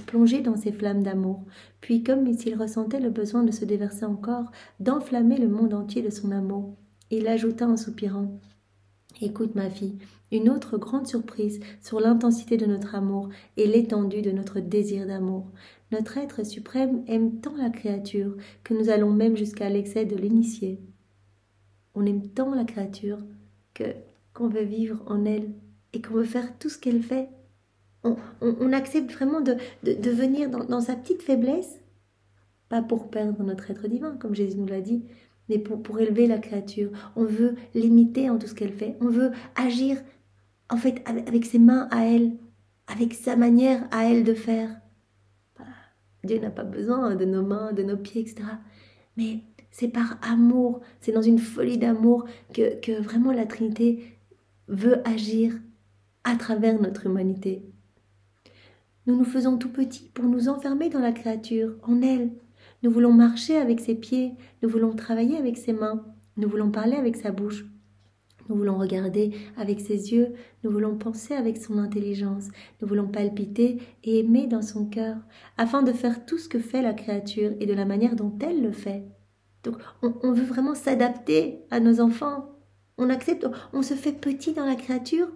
plongé dans ses flammes d'amour, puis comme s'il ressentait le besoin de se déverser encore, d'enflammer le monde entier de son amour, il ajouta en soupirant « Écoute ma fille, une autre grande surprise sur l'intensité de notre amour et l'étendue de notre désir d'amour. Notre être suprême aime tant la créature que nous allons même jusqu'à l'excès de l'initier. On aime tant la créature qu'on veut vivre en elle et qu'on veut faire tout ce qu'elle fait. On accepte vraiment de venir dans sa petite faiblesse, pas pour perdre notre être divin, comme Jésus nous l'a dit, mais pour élever la créature. On veut l'imiter en tout ce qu'elle fait. On veut agir, en fait, avec ses mains à elle, avec sa manière à elle de faire. Dieu n'a pas besoin de nos mains, de nos pieds, etc. Mais c'est par amour, c'est dans une folie d'amour que vraiment la Trinité veut agir à travers notre humanité. Nous nous faisons tout petits pour nous enfermer dans la créature, en elle. Nous voulons marcher avec ses pieds, nous voulons travailler avec ses mains, nous voulons parler avec sa bouche, nous voulons regarder avec ses yeux, nous voulons penser avec son intelligence, nous voulons palpiter et aimer dans son cœur, afin de faire tout ce que fait la créature et de la manière dont elle le fait. Donc on veut vraiment s'adapter à nos enfants, on accepte, on se fait petit dans la créature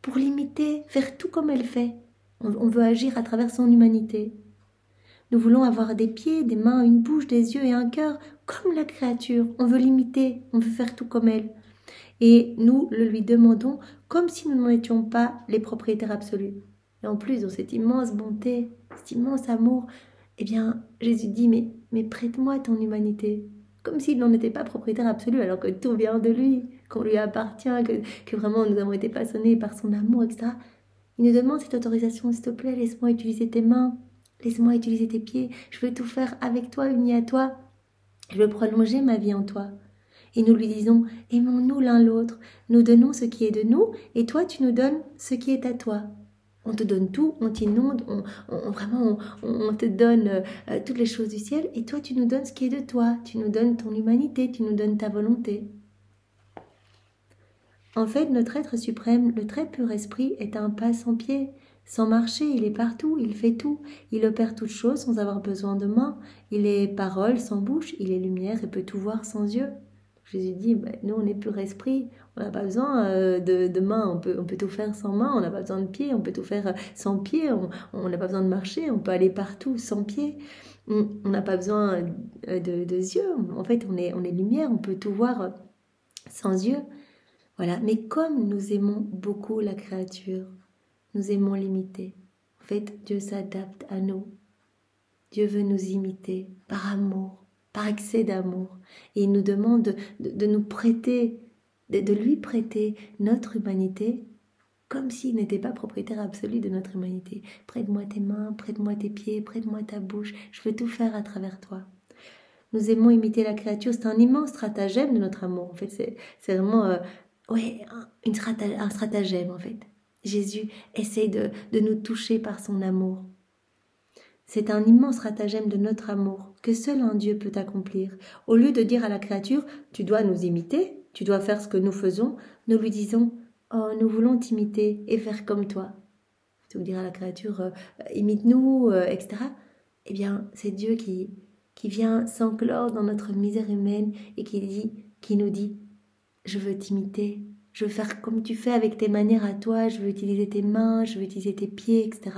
pour l'imiter, faire tout comme elle fait. On veut agir à travers son humanité. Nous voulons avoir des pieds, des mains, une bouche, des yeux et un cœur comme la créature. On veut l'imiter, on veut faire tout comme elle. Et nous le lui demandons comme si nous n'en étions pas les propriétaires absolus. Et en plus, dans cette immense bonté, cet immense amour, eh bien, Jésus dit, mais prête-moi ton humanité. Comme s'il n'en était pas propriétaire absolu, alors que tout vient de lui, qu'on lui appartient, que vraiment nous avons été façonnés par son amour, etc. Il nous demande cette autorisation, s'il te plaît, laisse-moi utiliser tes mains, laisse-moi utiliser tes pieds, je veux tout faire avec toi, uni à toi, je veux prolonger ma vie en toi. Et nous lui disons, aimons-nous l'un l'autre, nous donnons ce qui est de nous, et toi tu nous donnes ce qui est à toi. On te donne tout, on t'inonde, on te donne toutes les choses du ciel, et toi tu nous donnes ce qui est de toi, tu nous donnes ton humanité, tu nous donnes ta volonté. En fait, notre être suprême, le très pur esprit, est un pas sans pied. Sans marcher, il est partout, il fait tout. Il opère toutes choses sans avoir besoin de mains. Il est parole sans bouche, il est lumière et peut tout voir sans yeux. Jésus dit, nous on est pur esprit, on n'a pas besoin de mains, on peut tout faire sans mains, on n'a pas besoin de pieds, on peut tout faire sans pieds, on n'a pas besoin de marcher, on peut aller partout sans pieds. On n'a pas besoin de yeux, en fait on est lumière, on peut tout voir sans yeux. Voilà, mais comme nous aimons beaucoup la créature, nous aimons l'imiter. En fait, Dieu s'adapte à nous. Dieu veut nous imiter par amour, par excès d'amour. Et il nous demande de nous prêter, de lui prêter notre humanité comme s'il n'était pas propriétaire absolu de notre humanité. Prête-moi tes mains, prête-moi tes pieds, prête-moi ta bouche, je veux tout faire à travers toi. Nous aimons imiter la créature, c'est un immense stratagème de notre amour. En fait, c'est vraiment un stratagème en fait. Jésus essaie de nous toucher par son amour. C'est un immense stratagème de notre amour que seul un Dieu peut accomplir. Au lieu de dire à la créature, tu dois nous imiter, tu dois faire ce que nous faisons, nous lui disons, oh, nous voulons t'imiter et faire comme toi. Tu veux dire à la créature, imite-nous, etc. Eh bien, c'est Dieu qui vient s'enclore dans notre misère humaine et qui nous dit, je veux t'imiter, je veux faire comme tu fais avec tes manières à toi, je veux utiliser tes mains, je veux utiliser tes pieds, etc.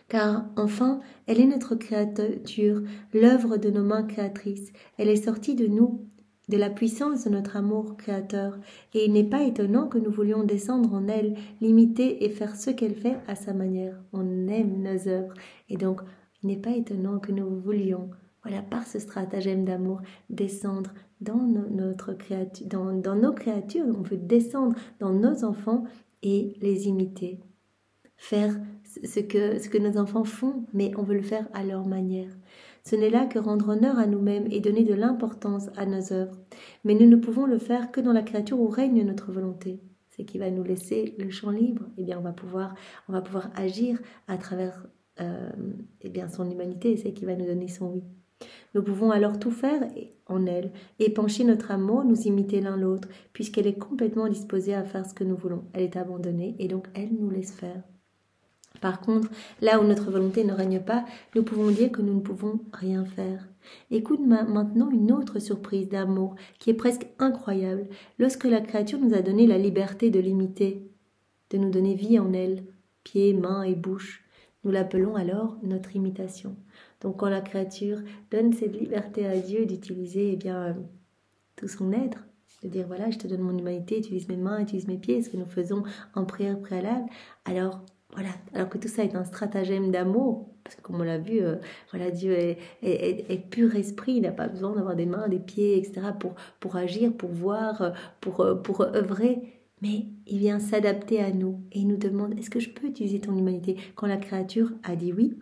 Car enfin, elle est notre créature, l'œuvre de nos mains créatrices. Elle est sortie de nous, de la puissance de notre amour créateur. Et il n'est pas étonnant que nous voulions descendre en elle, l'imiter et faire ce qu'elle fait à sa manière. On aime nos œuvres. Et donc, il n'est pas étonnant que nous voulions, voilà, par ce stratagème d'amour, descendre dans nos créatures. On veut descendre dans nos enfants et les imiter. Faire ce que nos enfants font, mais on veut le faire à leur manière. Ce n'est là que rendre honneur à nous-mêmes et donner de l'importance à nos œuvres. Mais nous ne pouvons le faire que dans la créature où règne notre volonté. C'est qui va nous laisser le champ libre. Eh bien, on va pouvoir agir à travers son humanité, c'est qui va nous donner son oui. Nous pouvons alors tout faire en elle, épancher notre amour, nous imiter l'un l'autre, puisqu'elle est complètement disposée à faire ce que nous voulons. Elle est abandonnée et donc elle nous laisse faire. Par contre, là où notre volonté ne règne pas, nous pouvons dire que nous ne pouvons rien faire. Écoute maintenant une autre surprise d'amour qui est presque incroyable. Lorsque la créature nous a donné la liberté de l'imiter, de nous donner vie en elle, pieds, mains et bouche, nous l'appelons alors notre imitation. Donc quand la créature donne cette liberté à Dieu d'utiliser tout son être, de dire voilà, je te donne mon humanité, utilise mes mains, utilise mes pieds, ce que nous faisons en prière préalable, alors voilà, alors que tout ça est un stratagème d'amour, parce que comme on l'a vu, Dieu est pur esprit, il n'a pas besoin d'avoir des mains, des pieds, etc. pour agir, pour voir, pour œuvrer, mais il vient s'adapter à nous et il nous demande, est-ce que je peux utiliser ton humanité? Quand la créature a dit oui,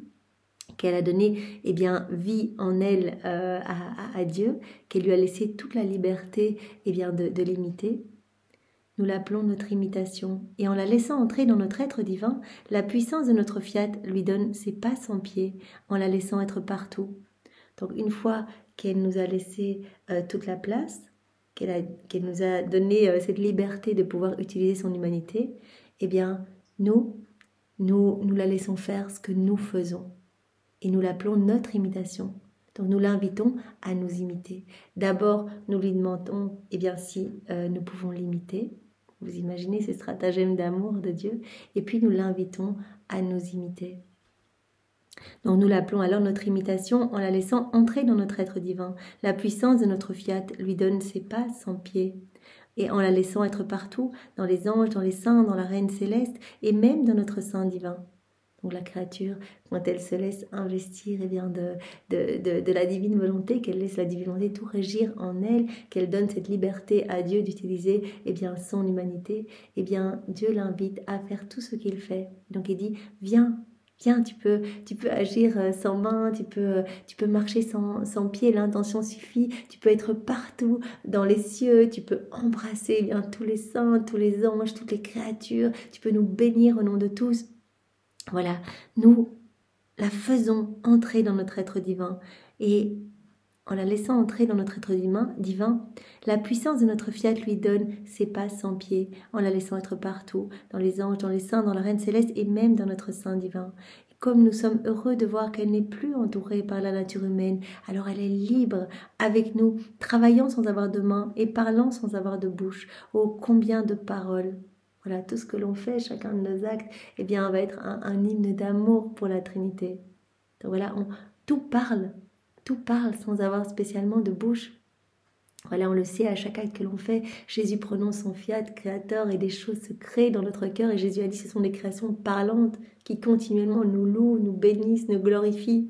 qu'elle a donné vie en elle à Dieu, qu'elle lui a laissé toute la liberté de l'imiter, nous l'appelons notre imitation, et en la laissant entrer dans notre être divin, la puissance de notre fiat lui donne ses pas sans pied, en la laissant être partout. Donc une fois qu'elle nous a laissé toute la place, qu'elle nous a donné cette liberté de pouvoir utiliser son humanité, eh bien nous la laissons faire ce que nous faisons, et nous l'appelons notre imitation. Donc nous l'invitons à nous imiter. D'abord, nous lui demandons si nous pouvons l'imiter. Vous imaginez ce stratagème d'amour de Dieu. Et puis nous l'invitons à nous imiter. Donc nous l'appelons alors notre imitation en la laissant entrer dans notre être divin. La puissance de notre fiat lui donne ses pas sans pied. Et en la laissant être partout, dans les anges, dans les saints, dans la reine céleste, et même dans notre sein divin. Donc la créature, quand elle se laisse investir de la divine volonté, qu'elle laisse la divine volonté tout régir en elle, qu'elle donne cette liberté à Dieu d'utiliser son humanité, Dieu l'invite à faire tout ce qu'il fait. Donc il dit, viens, tu peux agir sans main, tu peux marcher sans pied, l'intention suffit, tu peux être partout dans les cieux, tu peux embrasser tous les saints, tous les anges, toutes les créatures, tu peux nous bénir au nom de tous. Voilà, nous la faisons entrer dans notre être divin et en la laissant entrer dans notre être divin, la puissance de notre fiat lui donne ses pas sans pied, en la laissant être partout, dans les anges, dans les saints, dans la reine céleste et même dans notre sein divin. Et comme nous sommes heureux de voir qu'elle n'est plus entourée par la nature humaine, alors elle est libre avec nous, travaillant sans avoir de main et parlant sans avoir de bouche. Oh, combien de paroles! Voilà, tout ce que l'on fait, chacun de nos actes, va être un hymne d'amour pour la Trinité. Donc voilà, tout parle sans avoir spécialement de bouche. Voilà, on le sait, à chaque acte que l'on fait, Jésus prononce son fiat créateur et des choses se créent dans notre cœur. Et Jésus a dit, ce sont des créations parlantes qui continuellement nous louent, nous bénissent, nous glorifient.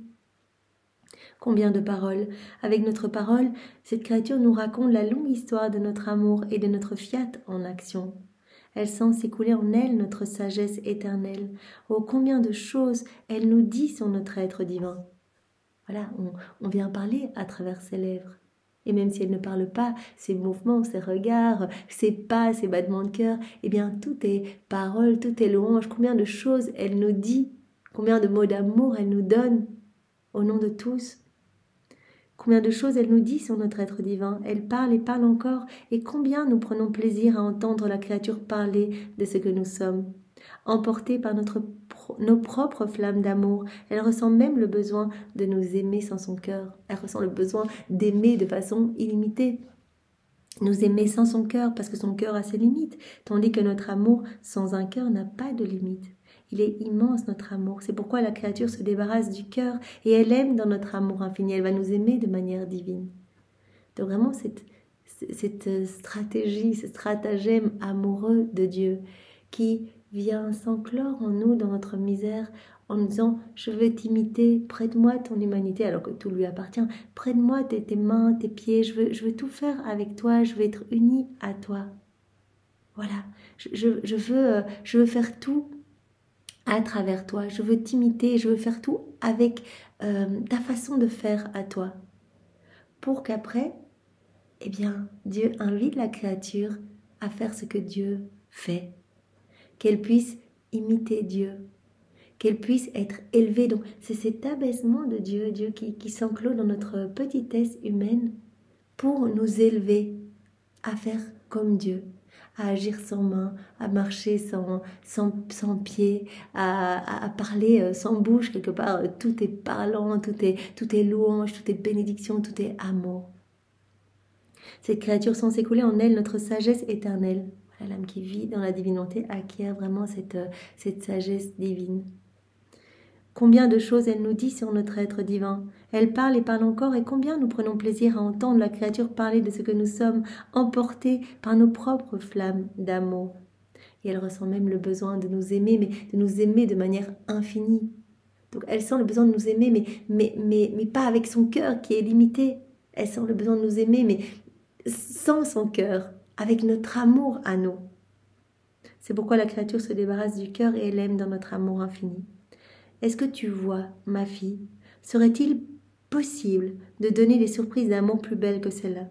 Combien de paroles! Avec notre parole, cette créature nous raconte la longue histoire de notre amour et de notre fiat en action. Elle sent s'écouler en elle notre sagesse éternelle. Oh, combien de choses elle nous dit sur notre être divin! Voilà, on vient parler à travers ses lèvres. Et même si elle ne parle pas, ses mouvements, ses regards, ses pas, ses battements de cœur, tout est parole, tout est louange. Combien de choses elle nous dit, combien de mots d'amour elle nous donne au nom de tous. Combien de choses elle nous dit sur notre être divin. Elle parle et parle encore. Et combien nous prenons plaisir à entendre la créature parler de ce que nous sommes. Emportée par nos propres flammes d'amour, elle ressent même le besoin de nous aimer sans son cœur. Elle ressent le besoin d'aimer de façon illimitée. Nous aimer sans son cœur parce que son cœur a ses limites, tandis que notre amour sans un cœur n'a pas de limite. Il est immense notre amour, c'est pourquoi la créature se débarrasse du cœur et elle aime dans notre amour infini, elle va nous aimer de manière divine. Donc vraiment cette stratégie, ce stratagème amoureux de Dieu qui vient s'enclore en nous dans notre misère en nous disant « Je veux t'imiter, prête-moi ton humanité » alors que tout lui appartient. « Prête-moi tes mains, tes pieds, je veux tout faire avec toi, je veux être unie à toi. » Voilà, je veux faire tout à travers toi, je veux t'imiter, je veux faire tout avec ta façon de faire à toi. Pour qu'après, Dieu invite la créature à faire ce que Dieu fait. Qu'elle puisse imiter Dieu, qu'elle puisse être élevée. Donc c'est cet abaissement de Dieu, Dieu qui s'enclôt dans notre petitesse humaine pour nous élever à faire comme Dieu, à agir sans main, à marcher sans pied, à parler sans bouche quelque part. Tout est parlant, tout est louange, tout est bénédiction, tout est amour. Cette créature sans s'écouler en elle notre sagesse éternelle. Voilà, l'âme qui vit dans la divinité acquiert vraiment cette sagesse divine. Combien de choses elle nous dit sur notre être divin. Elle parle et parle encore, et combien nous prenons plaisir à entendre la créature parler de ce que nous sommes, emportés par nos propres flammes d'amour. Et elle ressent même le besoin de nous aimer, mais de nous aimer de manière infinie. Donc elle sent le besoin de nous aimer, mais pas avec son cœur qui est limité. Elle sent le besoin de nous aimer, mais sans son cœur, avec notre amour à nous. C'est pourquoi la créature se débarrasse du cœur et elle aime dans notre amour infini. Est-ce que tu vois, ma fille, serait-il possible de donner des surprises d'amour plus belles que celle-là,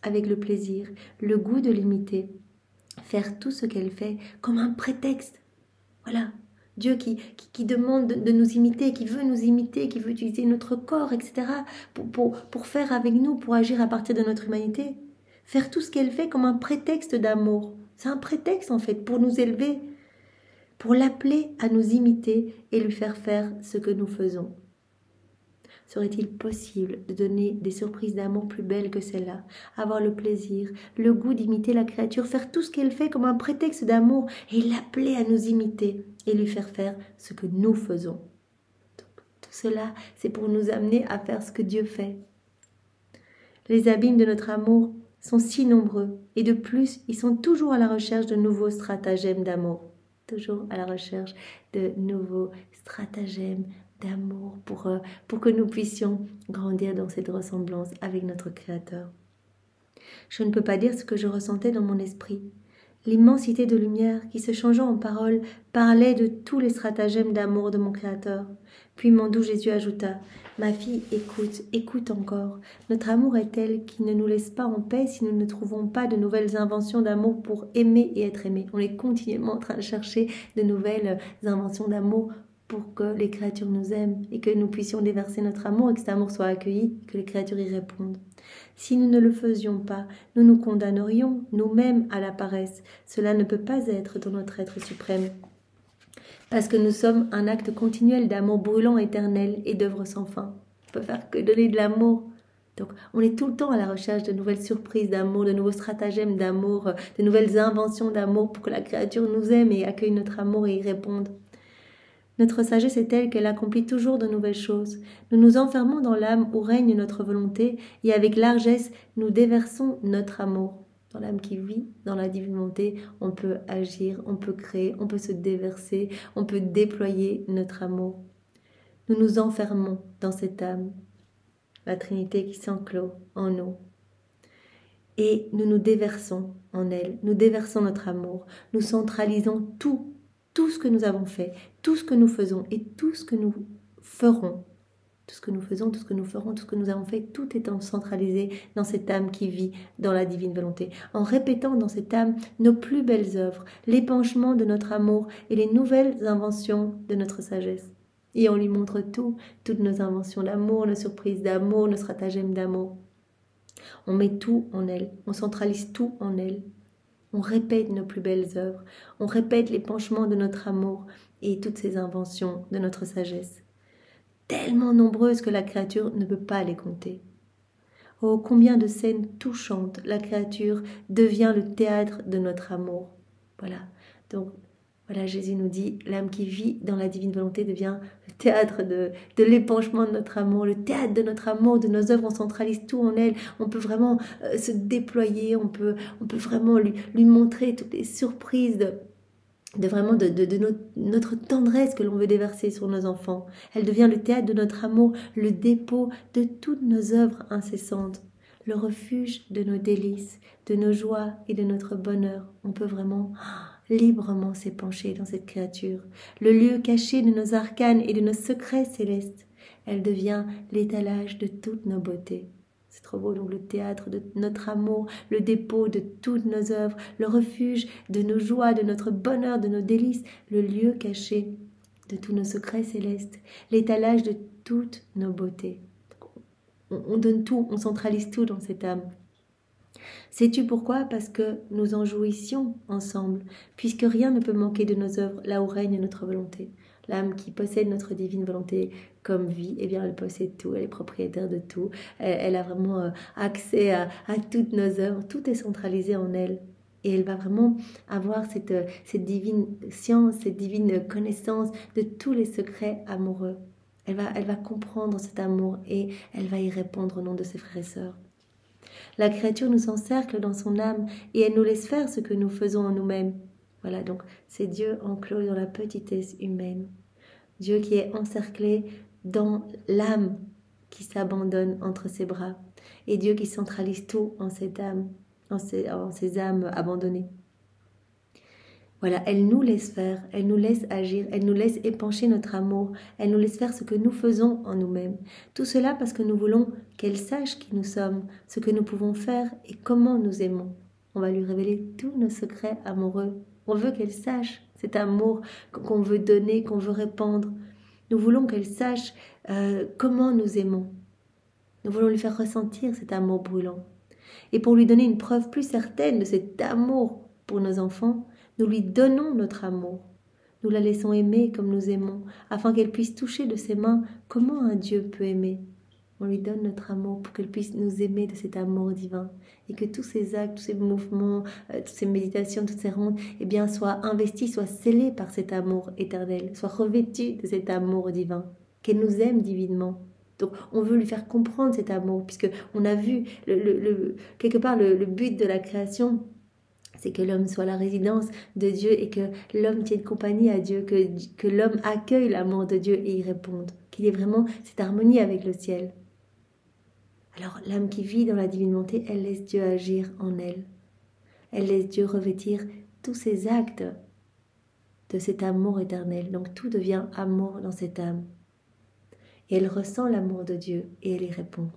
avec le plaisir, le goût de l'imiter, faire tout ce qu'elle fait comme un prétexte? Voilà, Dieu qui demande de nous imiter, qui veut nous imiter, qui veut utiliser notre corps, etc., pour faire avec nous, pour agir à partir de notre humanité. Faire tout ce qu'elle fait comme un prétexte d'amour. C'est un prétexte en fait pour nous élever, pour l'appeler à nous imiter et lui faire faire ce que nous faisons. Serait-il possible de donner des surprises d'amour plus belles que celle-là? Avoir le plaisir, le goût d'imiter la créature, faire tout ce qu'elle fait comme un prétexte d'amour et l'appeler à nous imiter et lui faire faire ce que nous faisons. Donc, tout cela, c'est pour nous amener à faire ce que Dieu fait. Les abîmes de notre amour sont si nombreux et de plus, ils sont toujours à la recherche de nouveaux stratagèmes d'amour. Toujours à la recherche de nouveaux stratagèmes d'amour pour que nous puissions grandir dans cette ressemblance avec notre Créateur. Je ne peux pas dire ce que je ressentais dans mon esprit. L'immensité de lumière qui, se changeant en paroles, parlait de tous les stratagèmes d'amour de mon Créateur. Puis mon doux Jésus ajouta « Ma fille, écoute, écoute encore. Notre amour est tel qu'il ne nous laisse pas en paix si nous ne trouvons pas de nouvelles inventions d'amour pour aimer et être aimé. » On est continuellement en train de chercher de nouvelles inventions d'amour pour que les créatures nous aiment et que nous puissions déverser notre amour et que cet amour soit accueilli et que les créatures y répondent. Si nous ne le faisions pas, nous nous condamnerions nous-mêmes à la paresse. Cela ne peut pas être dans notre être suprême. Parce que nous sommes un acte continuel d'amour brûlant, éternel et d'œuvre sans fin. On peut faire que donner de l'amour. Donc, on est tout le temps à la recherche de nouvelles surprises d'amour, de nouveaux stratagèmes d'amour, de nouvelles inventions d'amour pour que la créature nous aime et accueille notre amour et y réponde. Notre sagesse est telle qu'elle accomplit toujours de nouvelles choses. Nous nous enfermons dans l'âme où règne notre volonté et avec largesse, nous déversons notre amour. Dans l'âme qui vit, dans la divine volonté, on peut agir, on peut créer, on peut se déverser, on peut déployer notre amour. Nous nous enfermons dans cette âme, la Trinité qui s'enclôt en nous. Et nous nous déversons en elle, nous déversons notre amour, nous centralisons tout ce que nous avons fait, tout ce que nous faisons et tout ce que nous ferons. Tout ce que nous faisons, tout ce que nous ferons, tout ce que nous avons fait, tout étant centralisé dans cette âme qui vit dans la divine volonté. En répétant dans cette âme nos plus belles œuvres, l'épanchement de notre amour et les nouvelles inventions de notre sagesse. Et on lui montre toutes nos inventions d'amour, nos surprises d'amour, nos stratagèmes d'amour. On met tout en elle, on centralise tout en elle. On répète nos plus belles œuvres, on répète l'épanchement de notre amour et toutes ces inventions de notre sagesse. Tellement nombreuses que la créature ne peut pas les compter. Oh, combien de scènes touchantes la créature devient le théâtre de notre amour. Voilà, donc voilà, Jésus nous dit, l'âme qui vit dans la divine volonté devient le théâtre de l'épanchement de notre amour, le théâtre de notre amour, de nos œuvres, on centralise tout en elle, on peut vraiment se déployer, on peut vraiment lui montrer toutes les surprises de notre tendresse que l'on veut déverser sur nos enfants. Elle devient le théâtre de notre amour, le dépôt de toutes nos œuvres incessantes, le refuge de nos délices, de nos joies et de notre bonheur. On peut vraiment librement s'épancher dans cette créature, le lieu caché de nos arcanes et de nos secrets célestes. Elle devient l'étalage de toutes nos beautés. C'est trop beau, donc le théâtre de notre amour, le dépôt de toutes nos œuvres, le refuge de nos joies, de notre bonheur, de nos délices, le lieu caché de tous nos secrets célestes, l'étalage de toutes nos beautés. On donne tout, on centralise tout dans cette âme. Sais-tu pourquoi? Parce que nous en jouissions ensemble, puisque rien ne peut manquer de nos œuvres là où règne notre volonté. L'âme qui possède notre divine volonté comme vie, eh bien elle possède tout, elle est propriétaire de tout, elle a vraiment accès à toutes nos œuvres, tout est centralisé en elle. Et elle va vraiment avoir cette divine science, cette divine connaissance de tous les secrets amoureux. Elle va comprendre cet amour et elle va y répondre au nom de ses frères et sœurs. La créature nous encercle dans son âme et elle nous laisse faire ce que nous faisons en nous-mêmes. Voilà, donc c'est Dieu enclos dans la petitesse humaine. Dieu qui est encerclé dans l'âme qui s'abandonne entre ses bras. Et Dieu qui centralise tout en cette âme, en ces âmes abandonnées. Voilà, elle nous laisse faire, elle nous laisse agir, elle nous laisse épancher notre amour, elle nous laisse faire ce que nous faisons en nous-mêmes. Tout cela parce que nous voulons qu'elle sache qui nous sommes, ce que nous pouvons faire et comment nous aimons. On va lui révéler tous nos secrets amoureux. On veut qu'elle sache cet amour qu'on veut donner, qu'on veut répandre. Nous voulons qu'elle sache comment nous aimons. Nous voulons lui faire ressentir cet amour brûlant. Et pour lui donner une preuve plus certaine de cet amour pour nos enfants, nous lui donnons notre amour. Nous la laissons aimer comme nous aimons, afin qu'elle puisse toucher de ses mains comment un Dieu peut aimer. On lui donne notre amour pour qu'elle puisse nous aimer de cet amour divin. Et que tous ces actes, tous ces mouvements, toutes ces méditations, toutes ces rondes, eh soient investis, soient scellés par cet amour éternel, soient revêtus de cet amour divin. qu'elle nous aime divinement. Donc on veut lui faire comprendre cet amour, puisque on a vu quelque part le but de la création, c'est que l'homme soit la résidence de Dieu et que l'homme tienne compagnie à Dieu, que l'homme accueille l'amour de Dieu et y réponde, qu'il y ait vraiment cette harmonie avec le ciel. Alors l'âme qui vit dans la divine volonté, elle laisse Dieu agir en elle. Elle laisse Dieu revêtir tous ses actes de cet amour éternel. Donc tout devient amour dans cette âme. Et elle ressent l'amour de Dieu et elle y répond.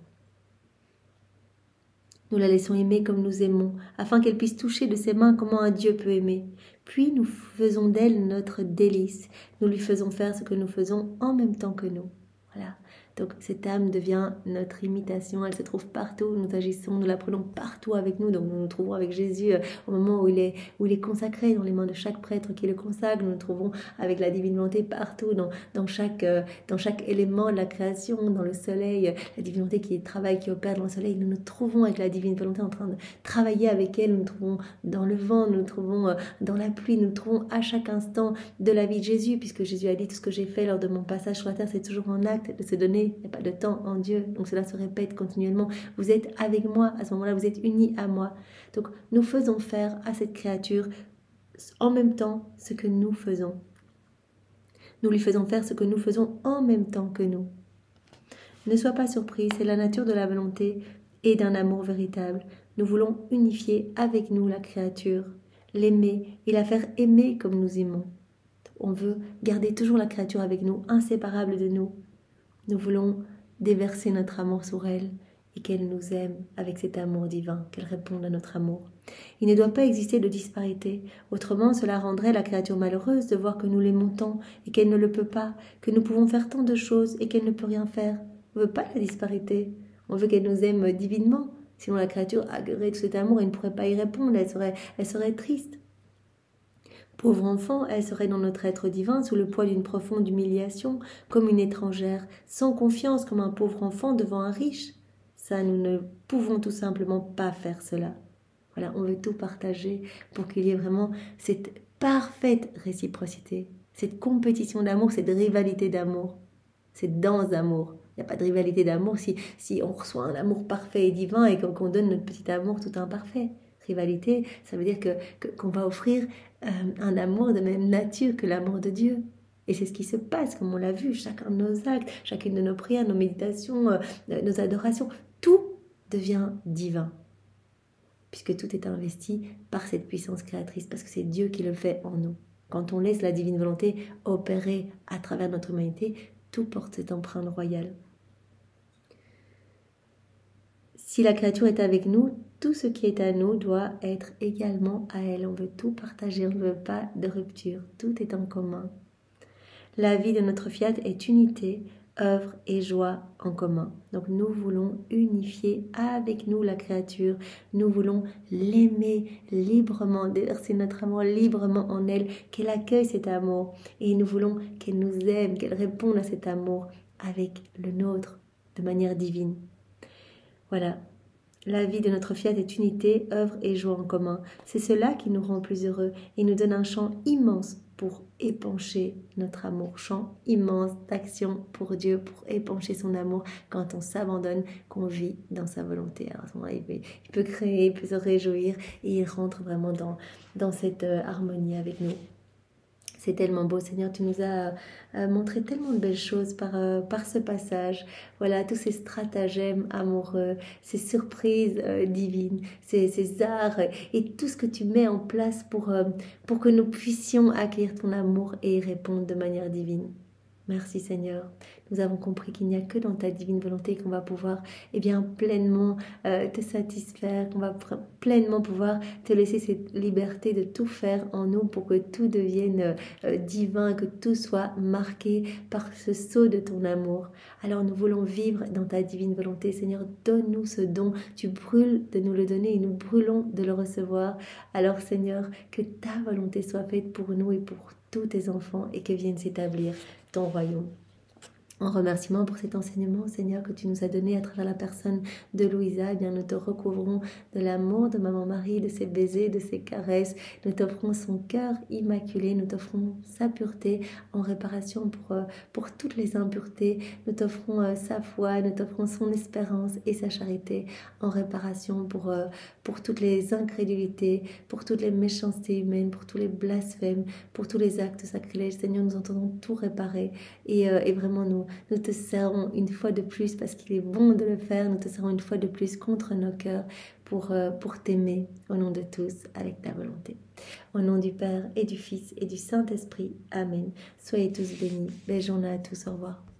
Nous la laissons aimer comme nous aimons, afin qu'elle puisse toucher de ses mains comment un Dieu peut aimer. Puis nous faisons d'elle notre délice. Nous lui faisons faire ce que nous faisons en même temps que nous. Voilà. Donc cette âme devient notre imitation, elle se trouve partout, nous agissons, nous la prenons partout avec nous. Donc nous nous trouvons avec Jésus au moment où il est consacré dans les mains de chaque prêtre qui le consacre. Nous nous trouvons avec la divine volonté partout, dans chaque élément de la création, dans le soleil, la divine volonté qui travaille, qui opère dans le soleil. Nous nous trouvons avec la divine volonté en train de travailler avec elle. Nous nous trouvons dans le vent, nous nous trouvons dans la pluie, nous nous trouvons à chaque instant de la vie de Jésus, puisque Jésus a dit tout ce que j'ai fait lors de mon passage sur la terre, c'est toujours en acte de se donner. Il n'y a pas de temps en Dieu, donc cela se répète continuellement. Vous êtes avec moi, à ce moment-là, vous êtes unis à moi. Donc nous faisons faire à cette créature en même temps ce que nous faisons. Nous lui faisons faire ce que nous faisons en même temps que nous. Ne sois pas surpris, c'est la nature de la volonté et d'un amour véritable. Nous voulons unifier avec nous la créature, l'aimer et la faire aimer comme nous aimons. On veut garder toujours la créature avec nous, inséparable de nous. Nous voulons déverser notre amour sur elle et qu'elle nous aime avec cet amour divin, qu'elle réponde à notre amour. Il ne doit pas exister de disparité, autrement cela rendrait la créature malheureuse de voir que nous l'aimons tant et qu'elle ne le peut pas, que nous pouvons faire tant de choses et qu'elle ne peut rien faire. On ne veut pas la disparité, on veut qu'elle nous aime divinement, sinon la créature augurait tout cet amour et ne pourrait pas y répondre, elle serait triste. Pauvre enfant, elle serait dans notre être divin sous le poids d'une profonde humiliation, comme une étrangère, sans confiance comme un pauvre enfant devant un riche. Ça, nous ne pouvons tout simplement pas faire cela. Voilà, on veut tout partager pour qu'il y ait vraiment cette parfaite réciprocité, cette compétition d'amour, cette rivalité d'amour, cette danse d'amour. Il n'y a pas de rivalité d'amour si on reçoit un amour parfait et divin et qu'on donne notre petit amour tout imparfait. Rivalité, ça veut dire qu'on va offrir un amour de même nature que l'amour de Dieu. Et c'est ce qui se passe, comme on l'a vu, chacun de nos actes, chacune de nos prières, nos méditations, nos adorations, tout devient divin. Puisque tout est investi par cette puissance créatrice, parce que c'est Dieu qui le fait en nous. Quand on laisse la divine volonté opérer à travers notre humanité, tout porte cette empreinte royale. Si la créature est avec nous, tout ce qui est à nous doit être également à elle. On veut tout partager, on ne veut pas de rupture. Tout est en commun. La vie de notre fiat est unité, œuvre et joie en commun. Donc nous voulons unifier avec nous la créature. Nous voulons l'aimer librement, déverser notre amour librement en elle, qu'elle accueille cet amour. Et nous voulons qu'elle nous aime, qu'elle réponde à cet amour avec le nôtre de manière divine. Voilà. La vie de notre fiat est unité, œuvre et joie en commun. C'est cela qui nous rend plus heureux et nous donne un champ immense pour épancher notre amour. Champ immense d'action pour Dieu, pour épancher son amour quand on s'abandonne, qu'on vit dans sa volonté. Alors à ce moment-là, il peut créer, il peut se réjouir et il rentre vraiment dans cette harmonie avec nous. C'est tellement beau, Seigneur, tu nous as montré tellement de belles choses par ce passage. Voilà, tous ces stratagèmes amoureux, ces surprises divines, ces arts et tout ce que tu mets en place pour que nous puissions accueillir ton amour et y répondre de manière divine. Merci Seigneur, nous avons compris qu'il n'y a que dans ta divine volonté qu'on va pouvoir pleinement te satisfaire, qu'on va pleinement pouvoir te laisser cette liberté de tout faire en nous pour que tout devienne divin, que tout soit marqué par ce sceau de ton amour. Alors nous voulons vivre dans ta divine volonté. Seigneur, donne-nous ce don, tu brûles de nous le donner et nous brûlons de le recevoir. Alors Seigneur, que ta volonté soit faite pour nous et pour tous tes enfants et que vienne s'établir ton royaume. En remerciement pour cet enseignement, Seigneur, que tu nous as donné à travers la personne de Louisa, eh bien nous te recouvrons de l'amour de Maman Marie, de ses baisers, de ses caresses. Nous t'offrons son cœur immaculé, nous t'offrons sa pureté en réparation pour toutes les impuretés. Nous t'offrons sa foi, nous t'offrons son espérance et sa charité en réparation pour toutes les incrédulités, pour toutes les méchancetés humaines, pour tous les blasphèmes, pour tous les actes sacrilèges. Seigneur, nous entendons tout réparer et vraiment nous te serrons une fois de plus parce qu'il est bon de le faire. Nous te serrons une fois de plus contre nos cœurs pour t'aimer au nom de tous avec ta volonté. Au nom du Père et du Fils et du Saint-Esprit. Amen. Soyez tous bénis. Belle journée à tous. Au revoir.